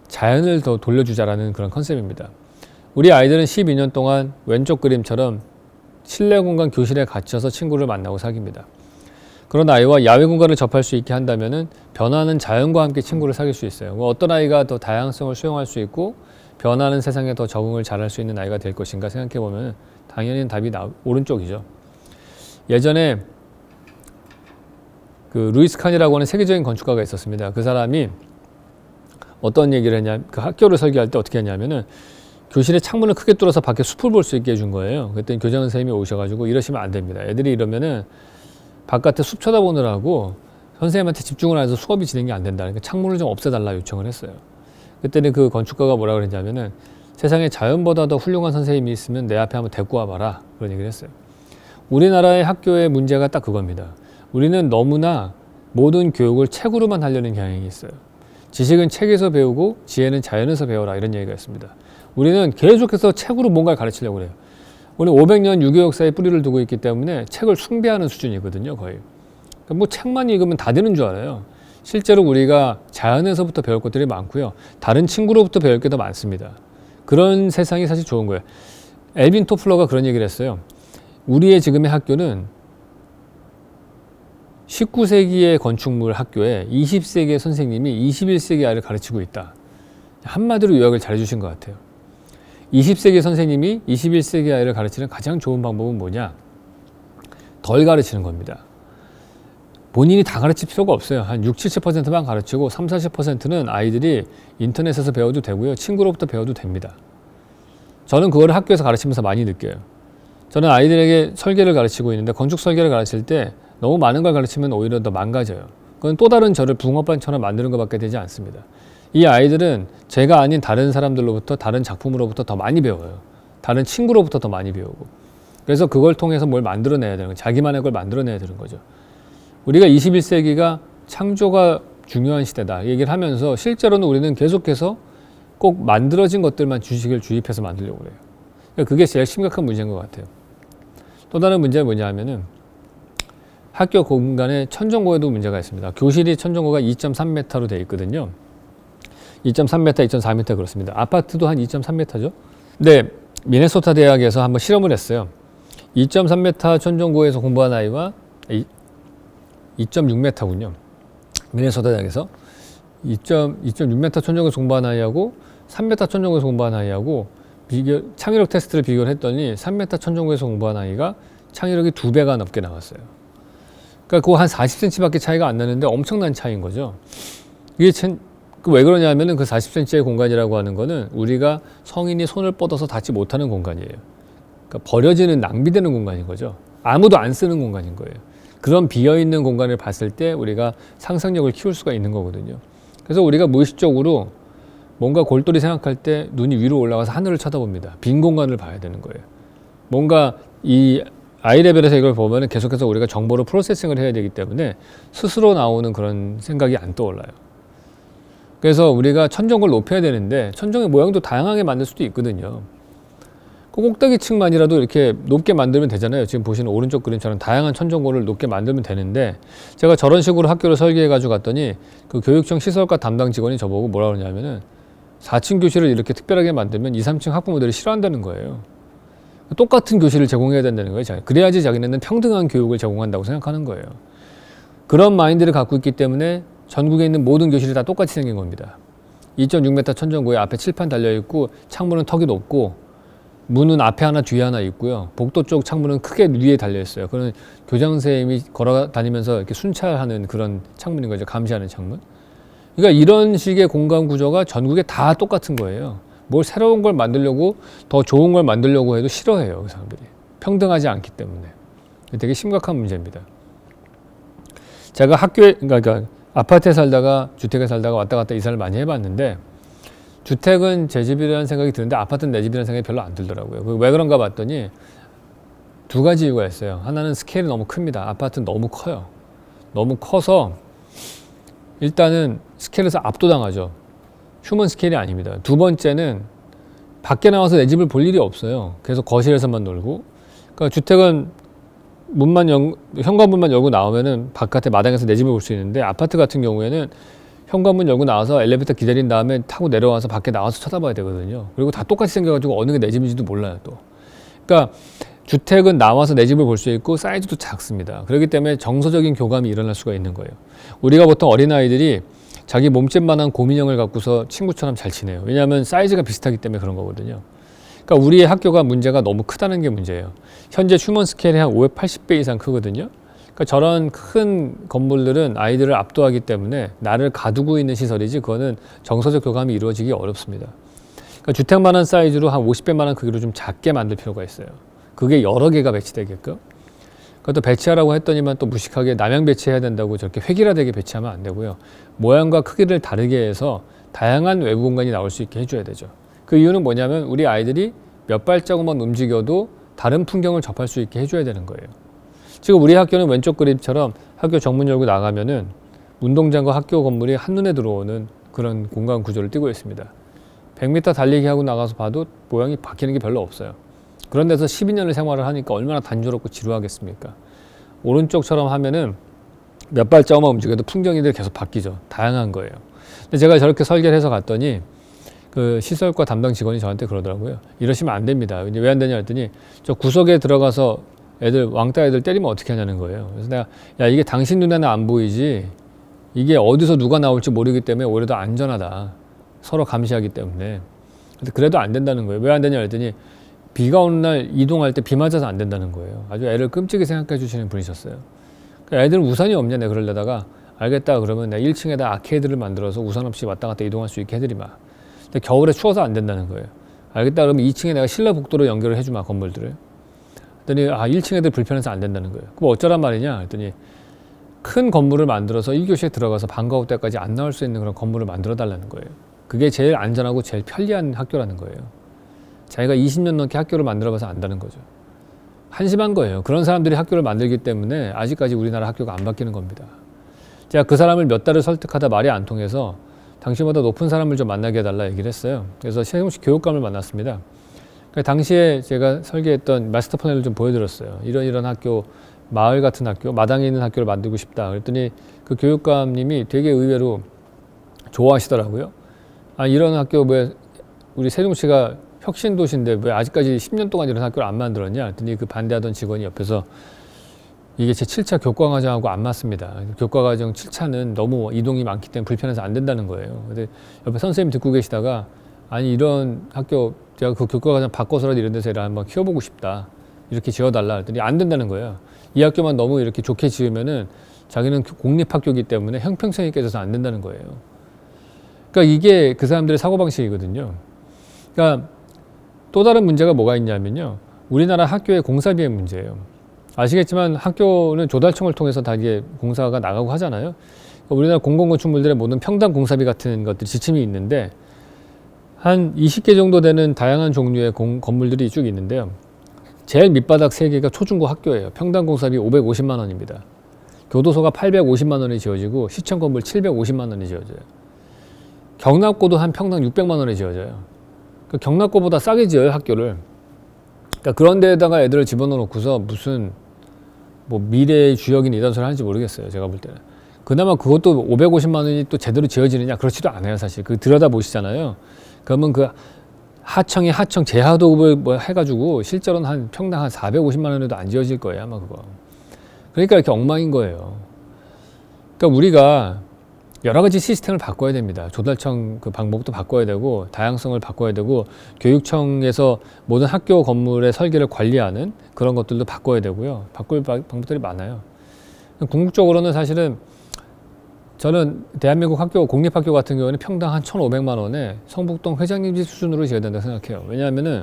자연을 더 돌려주자라는 그런 컨셉입니다. 우리 아이들은 12년 동안 왼쪽 그림처럼 실내 공간 교실에 갇혀서 친구를 만나고 사귀입니다. 그런 아이와 야외 공간을 접할 수 있게 한다면은 변화하는 자연과 함께 친구를 사귈 수 있어요. 어떤 아이가 더 다양성을 수용할 수 있고 변화하는 세상에 더 적응을 잘할 수 있는 아이가 될 것인가 생각해 보면 당연히 답이 오른쪽이죠. 예전에 그 루이스 칸이라고 하는 세계적인 건축가가 있었습니다. 그 사람이 어떤 얘기를 했냐, 그 학교를 설계할 때 어떻게 했냐면은 교실에 창문을 크게 뚫어서 밖에 숲을 볼 수 있게 해준 거예요. 그랬더니 교장 선생님이 오셔가지고 이러시면 안 됩니다. 애들이 이러면은 바깥에 숲 쳐다보느라고 선생님한테 집중을 안 해서 수업이 진행이 안 된다. 그러니까 창문을 좀 없애달라 요청을 했어요. 그때는 그 건축가가 뭐라 그랬냐면은 세상에 자연보다 더 훌륭한 선생님이 있으면 내 앞에 한번 데리고 와봐라. 그런 얘기를 했어요. 우리나라의 학교의 문제가 딱 그겁니다. 우리는 너무나 모든 교육을 책으로만 하려는 경향이 있어요. 지식은 책에서 배우고 지혜는 자연에서 배워라 이런 얘기가 있습니다. 우리는 계속해서 책으로 뭔가를 가르치려고 그래요. 우리 500년 유교 역사에 뿌리를 두고 있기 때문에 책을 숭배하는 수준이거든요, 거의. 그러니까 뭐 책만 읽으면 다 되는 줄 알아요. 실제로 우리가 자연에서부터 배울 것들이 많고요. 다른 친구로부터 배울 게 더 많습니다. 그런 세상이 사실 좋은 거예요. 엘빈 토플러가 그런 얘기를 했어요. 우리의 지금의 학교는 19세기의 건축물 학교에 20세기의 선생님이 21세기 아이를 가르치고 있다. 한마디로 요약을 잘 해주신 것 같아요. 20세기 선생님이 21세기 아이를 가르치는 가장 좋은 방법은 뭐냐? 덜 가르치는 겁니다. 본인이 다 가르칠 필요가 없어요. 한 6, 70%만 가르치고 3, 40%는 아이들이 인터넷에서 배워도 되고요. 친구로부터 배워도 됩니다. 저는 그거를 학교에서 가르치면서 많이 느껴요. 저는 아이들에게 설계를 가르치고 있는데 건축 설계를 가르칠 때 너무 많은 걸 가르치면 오히려 더 망가져요. 그건 또 다른 저를 붕어빵처럼 만드는 것밖에 되지 않습니다. 이 아이들은 제가 아닌 다른 사람들로부터, 다른 작품으로부터 더 많이 배워요. 다른 친구로부터 더 많이 배우고. 그래서 그걸 통해서 뭘 만들어내야 되는 거예요. 자기만의 걸 만들어내야 되는 거죠. 우리가 21세기가 창조가 중요한 시대다 얘기를 하면서 실제로는 우리는 계속해서 꼭 만들어진 것들만 주식을 주입해서 만들려고 그래요. 그러니까 그게 제일 심각한 문제인 것 같아요. 또 다른 문제는 뭐냐 하면은 학교 공간에 천정고에도 문제가 있습니다. 교실이 천정고가 2.3m로 되어 있거든요. 2.3m, 2.4m 그렇습니다. 아파트도 한 2.3m죠. 근데 미네소타 대학에서 한번 실험을 했어요. 2.3m 천정고에서 공부한 아이와 2.6m군요. 미네소타 대학에서 2.6m 천정고에서 공부한 아이하고 3m 천정고에서 공부한 아이하고 창의력 테스트를 비교를 했더니 3m 천정고에서 공부한 아이가 창의력이 2배가 넘게 나왔어요. 그러니까 그거 한 40cm밖에 차이가 안 나는데 엄청난 차이인 거죠. 이게 왜 그러냐면은 그 40cm의 공간이라고 하는 거는 우리가 성인이 손을 뻗어서 닿지 못하는 공간이에요. 그러니까 버려지는, 낭비되는 공간인 거죠. 아무도 안 쓰는 공간인 거예요. 그런 비어있는 공간을 봤을 때 우리가 상상력을 키울 수가 있는 거거든요. 그래서 우리가 무의식적으로 뭔가 골똘히 생각할 때 눈이 위로 올라가서 하늘을 쳐다봅니다. 빈 공간을 봐야 되는 거예요. 뭔가 이 아이 레벨에서 이걸 보면 계속해서 우리가 정보를 프로세싱을 해야 되기 때문에 스스로 나오는 그런 생각이 안 떠올라요. 그래서 우리가 천정을 높여야 되는데 천정의 모양도 다양하게 만들 수도 있거든요. 그 꼭대기층만이라도 이렇게 높게 만들면 되잖아요. 지금 보시는 오른쪽 그림처럼 다양한 천정고를 높게 만들면 되는데 제가 저런 식으로 학교를 설계해 가지고 갔더니 그 교육청 시설과 담당 직원이 저보고 뭐라 그러냐면은 4층 교실을 이렇게 특별하게 만들면 2, 3층 학부모들이 싫어한다는 거예요. 똑같은 교실을 제공해야 된다는 거예요. 그래야지 자기네는 평등한 교육을 제공한다고 생각하는 거예요. 그런 마인드를 갖고 있기 때문에 전국에 있는 모든 교실이 다 똑같이 생긴 겁니다. 2.6m 천정고에 앞에 칠판 달려있고 창문은 턱이 높고 문은 앞에 하나 뒤에 하나 있고요. 복도 쪽 창문은 크게 위에 달려있어요. 그런 교장 선생님이 걸어 다니면서 이렇게 순찰하는 그런 창문인 거죠. 감시하는 창문. 그러니까 이런 식의 공간 구조가 전국에 다 똑같은 거예요. 뭘 새로운 걸 만들려고 더 좋은 걸 만들려고 해도 싫어해요. 그 사람들이. 평등하지 않기 때문에. 되게 심각한 문제입니다. 제가 학교에 그러니까 아파트에 살다가 주택에 살다가 왔다 갔다 이사를 많이 해봤는데 주택은 제 집이라는 생각이 드는데 아파트는 내 집이라는 생각이 별로 안 들더라고요. 왜 그런가 봤더니 두 가지 이유가 있어요. 하나는 스케일이 너무 큽니다. 아파트는 너무 커요. 너무 커서 일단은 스케일에서 압도당하죠. 휴먼 스케일이 아닙니다. 두 번째는 밖에 나와서 내 집을 볼 일이 없어요. 계속 거실에서만 놀고. 그러니까 주택은 현관문만 열고 나오면은 바깥에 마당에서 내 집을 볼 수 있는데 아파트 같은 경우에는 현관문 열고 나와서 엘리베이터 기다린 다음에 타고 내려와서 밖에 나와서 쳐다봐야 되거든요. 그리고 다 똑같이 생겨가지고 어느 게 내 집인지도 몰라요 또. 그러니까 주택은 나와서 내 집을 볼 수 있고 사이즈도 작습니다. 그렇기 때문에 정서적인 교감이 일어날 수가 있는 거예요. 우리가 보통 어린아이들이 자기 몸집만한 곰인형을 갖고서 친구처럼 잘 지내요. 왜냐하면 사이즈가 비슷하기 때문에 그런 거거든요. 그러니까 우리의 학교가 문제가 너무 크다는 게 문제예요. 현재 휴먼 스케일이 한 580배 이상 크거든요. 그러니까 저런 큰 건물들은 아이들을 압도하기 때문에 나를 가두고 있는 시설이지 그거는 정서적 교감이 이루어지기 어렵습니다. 그러니까 주택만한 사이즈로 한 50배만한 크기로 좀 작게 만들 필요가 있어요. 그게 여러 개가 배치되게끔. 그것도 배치하라고 했더니만 또 무식하게 남양 배치해야 된다고 저렇게 획일화되게 배치하면 안 되고요. 모양과 크기를 다르게 해서 다양한 외부 공간이 나올 수 있게 해줘야 되죠. 그 이유는 뭐냐면 우리 아이들이 몇 발자국만 움직여도 다른 풍경을 접할 수 있게 해줘야 되는 거예요. 지금 우리 학교는 왼쪽 그림처럼 학교 정문 열고 나가면은 운동장과 학교 건물이 한눈에 들어오는 그런 공간 구조를 띠고 있습니다. 100m 달리기 하고 나가서 봐도 모양이 바뀌는 게 별로 없어요. 그런 데서 12년을 생활을 하니까 얼마나 단조롭고 지루하겠습니까? 오른쪽처럼 하면은 몇 발자국만 움직여도 풍경이 계속 바뀌죠. 다양한 거예요. 근데 제가 저렇게 설계를 해서 갔더니 그 시설과 담당 직원이 저한테 그러더라고요. 이러시면 안 됩니다. 왜 안 되냐 했더니 저 구석에 들어가서 애들 왕따 애들 때리면 어떻게 하냐는 거예요. 그래서 내가 야 이게 당신 눈에는 안 보이지 이게 어디서 누가 나올지 모르기 때문에 오히려 더 안전하다. 서로 감시하기 때문에. 근데 그래도 안 된다는 거예요. 왜 안 되냐 했더니 비가 오는 날 이동할 때 비 맞아서 안 된다는 거예요. 아주 애를 끔찍이 생각해 주시는 분이셨어요. 그러니까 애들은 우산이 없냐 내 그러려다가 알겠다 그러면 내가 1층에다 아케이드를 만들어서 우산 없이 왔다 갔다 이동할 수 있게 해드리마. 근데 겨울에 추워서 안 된다는 거예요. 알겠다 그러면 2층에 내가 실내 복도로 연결을 해주마 건물들을. 그랬더니 1층 애들 불편해서 안 된다는 거예요. 그럼 어쩌란 말이냐 그랬더니 큰 건물을 만들어서 1교시에 들어가서 방과 후 때까지 안 나올 수 있는 그런 건물을 만들어 달라는 거예요. 그게 제일 안전하고 제일 편리한 학교라는 거예요. 자기가 20년 넘게 학교를 만들어봐서 안다는 거죠. 한심한 거예요. 그런 사람들이 학교를 만들기 때문에 아직까지 우리나라 학교가 안 바뀌는 겁니다. 제가 그 사람을 몇 달을 설득하다 말이 안 통해서 당시보다 높은 사람을 좀 만나게 해달라 얘기를 했어요. 그래서 세종시 교육감을 만났습니다. 당시에 제가 설계했던 마스터 플랜을 좀 보여드렸어요. 이런 학교, 마을 같은 학교, 마당에 있는 학교를 만들고 싶다. 그랬더니 그 교육감님이 되게 의외로 좋아하시더라고요. 이런 학교 왜 우리 세종시가 혁신도시인데 왜 아직까지 10년 동안 이런 학교를 안 만들었냐? 그랬더니 그 반대하던 직원이 옆에서 이게 제 7차 교과과정하고 안 맞습니다. 교과과정 7차는 너무 이동이 많기 때문에 불편해서 안 된다는 거예요. 근데 옆에 선생님 듣고 계시다가 아니 이런 학교 제가 그 교과과정 바꿔서라도 이런 데서 애를 한번 키워보고 싶다. 이렇게 지어달라 했더니 안 된다는 거예요. 이 학교만 너무 이렇게 좋게 지으면은 자기는 공립학교이기 때문에 형평성이 깨져서 안 된다는 거예요. 그러니까 이게 그 사람들의 사고방식이거든요. 그러니까 또 다른 문제가 뭐가 있냐면요. 우리나라 학교의 공사비의 문제예요. 아시겠지만 학교는 조달청을 통해서 다 이게 공사가 나가고 하잖아요. 그러니까 우리나라 공공건축물들의 모든 평당 공사비 같은 것들이 지침이 있는데 한 20개 정도 되는 다양한 종류의 건물들이 쭉 있는데요. 제일 밑바닥 3개가 초중고 학교예요. 평당 공사비 550만 원입니다. 교도소가 850만 원이 지어지고 시청 건물 750만 원이 지어져요. 경납고도 한 평당 600만 원에 지어져요. 경납고보다 싸게 지어요 학교를. 그러니까 그런 데에다가 애들을 집어넣어 놓고서 무슨 뭐 미래의 주역인 이런 소리 하는지 모르겠어요. 제가 볼 때는. 그나마 그것도 550만 원이 또 제대로 지어지느냐 그렇지도 않아요 사실. 그 들여다 보시잖아요. 그러면 그 하청 재하도급을 뭐 해가지고 실제로는 한 평당 한 450만 원에도 안 지어질 거예요 아마 그거. 그러니까 이렇게 엉망인 거예요. 그러니까 우리가 여러 가지 시스템을 바꿔야 됩니다. 조달청 그 방법도 바꿔야 되고 다양성을 바꿔야 되고 교육청에서 모든 학교 건물의 설계를 관리하는 그런 것들도 바꿔야 되고요. 바꿀 방법들이 많아요. 궁극적으로는 사실은 저는 대한민국 학교, 공립학교 같은 경우는 평당 한 1,500만 원에 성북동 회장님 집 수준으로 지어야 된다고 생각해요. 왜냐하면은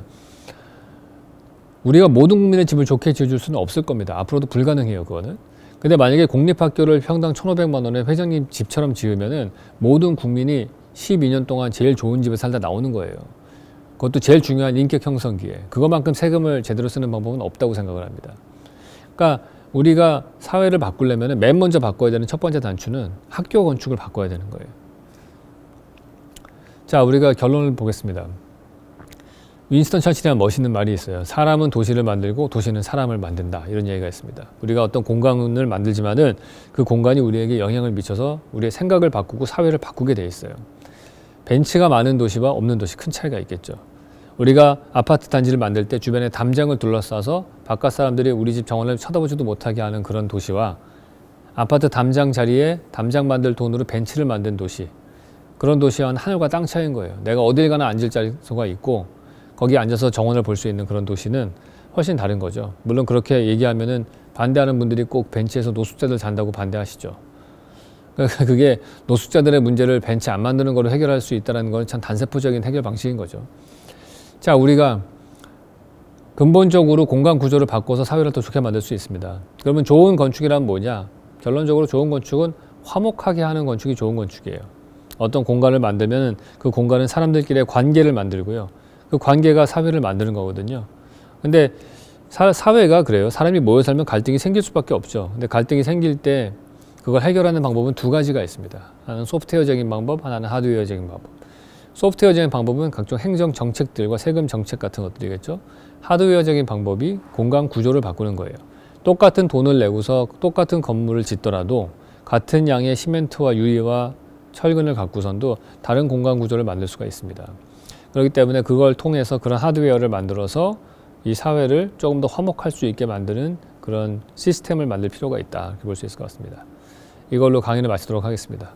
우리가 모든 국민의 집을 좋게 지어줄 수는 없을 겁니다. 앞으로도 불가능해요, 그거는. 근데 만약에 공립학교를 평당 1,500만 원에 회장님 집처럼 지으면은 모든 국민이 12년 동안 제일 좋은 집에 살다 나오는 거예요. 그것도 제일 중요한 인격 형성기에. 그것만큼 세금을 제대로 쓰는 방법은 없다고 생각을 합니다. 그러니까 우리가 사회를 바꾸려면 맨 먼저 바꿔야 되는 첫 번째 단추는 학교 건축을 바꿔야 되는 거예요. 자, 우리가 결론을 보겠습니다. 윈스턴 처칠이 한 멋있는 말이 있어요. 사람은 도시를 만들고 도시는 사람을 만든다. 이런 얘기가 있습니다. 우리가 어떤 공간을 만들지만은 그 공간이 우리에게 영향을 미쳐서 우리의 생각을 바꾸고 사회를 바꾸게 돼 있어요. 벤치가 많은 도시와 없는 도시 큰 차이가 있겠죠. 우리가 아파트 단지를 만들 때 주변에 담장을 둘러싸서 바깥 사람들이 우리 집 정원을 쳐다보지도 못하게 하는 그런 도시와 아파트 담장 자리에 담장 만들 돈으로 벤치를 만든 도시, 그런 도시와는 하늘과 땅 차이인 거예요. 내가 어딜 가나 앉을 장소가 있고 거기에 앉아서 정원을 볼 수 있는 그런 도시는 훨씬 다른 거죠. 물론 그렇게 얘기하면은 반대하는 분들이 꼭 벤치에서 노숙자들 잔다고 반대하시죠. 그게 노숙자들의 문제를 벤치 안 만드는 거로 해결할 수 있다는 건 참 단세포적인 해결 방식인 거죠. 자, 우리가 근본적으로 공간 구조를 바꿔서 사회를 더 좋게 만들 수 있습니다. 그러면 좋은 건축이란 뭐냐? 결론적으로 좋은 건축은 화목하게 하는 건축이 좋은 건축이에요. 어떤 공간을 만들면 그 공간은 사람들끼리의 관계를 만들고요. 그 관계가 사회를 만드는 거거든요. 근데 사회가 그래요. 사람이 모여 살면 갈등이 생길 수밖에 없죠. 근데 갈등이 생길 때 그걸 해결하는 방법은 두 가지가 있습니다. 하나는 소프트웨어적인 방법, 하나는 하드웨어적인 방법. 소프트웨어적인 방법은 각종 행정 정책들과 세금 정책 같은 것들이겠죠. 하드웨어적인 방법이 공간 구조를 바꾸는 거예요. 똑같은 돈을 내고서 똑같은 건물을 짓더라도 같은 양의 시멘트와 유리와 철근을 갖고선도 다른 공간 구조를 만들 수가 있습니다. 그렇기 때문에 그걸 통해서 그런 하드웨어를 만들어서 이 사회를 조금 더 화목할 수 있게 만드는 그런 시스템을 만들 필요가 있다. 이렇게 볼 수 있을 것 같습니다. 이걸로 강의를 마치도록 하겠습니다.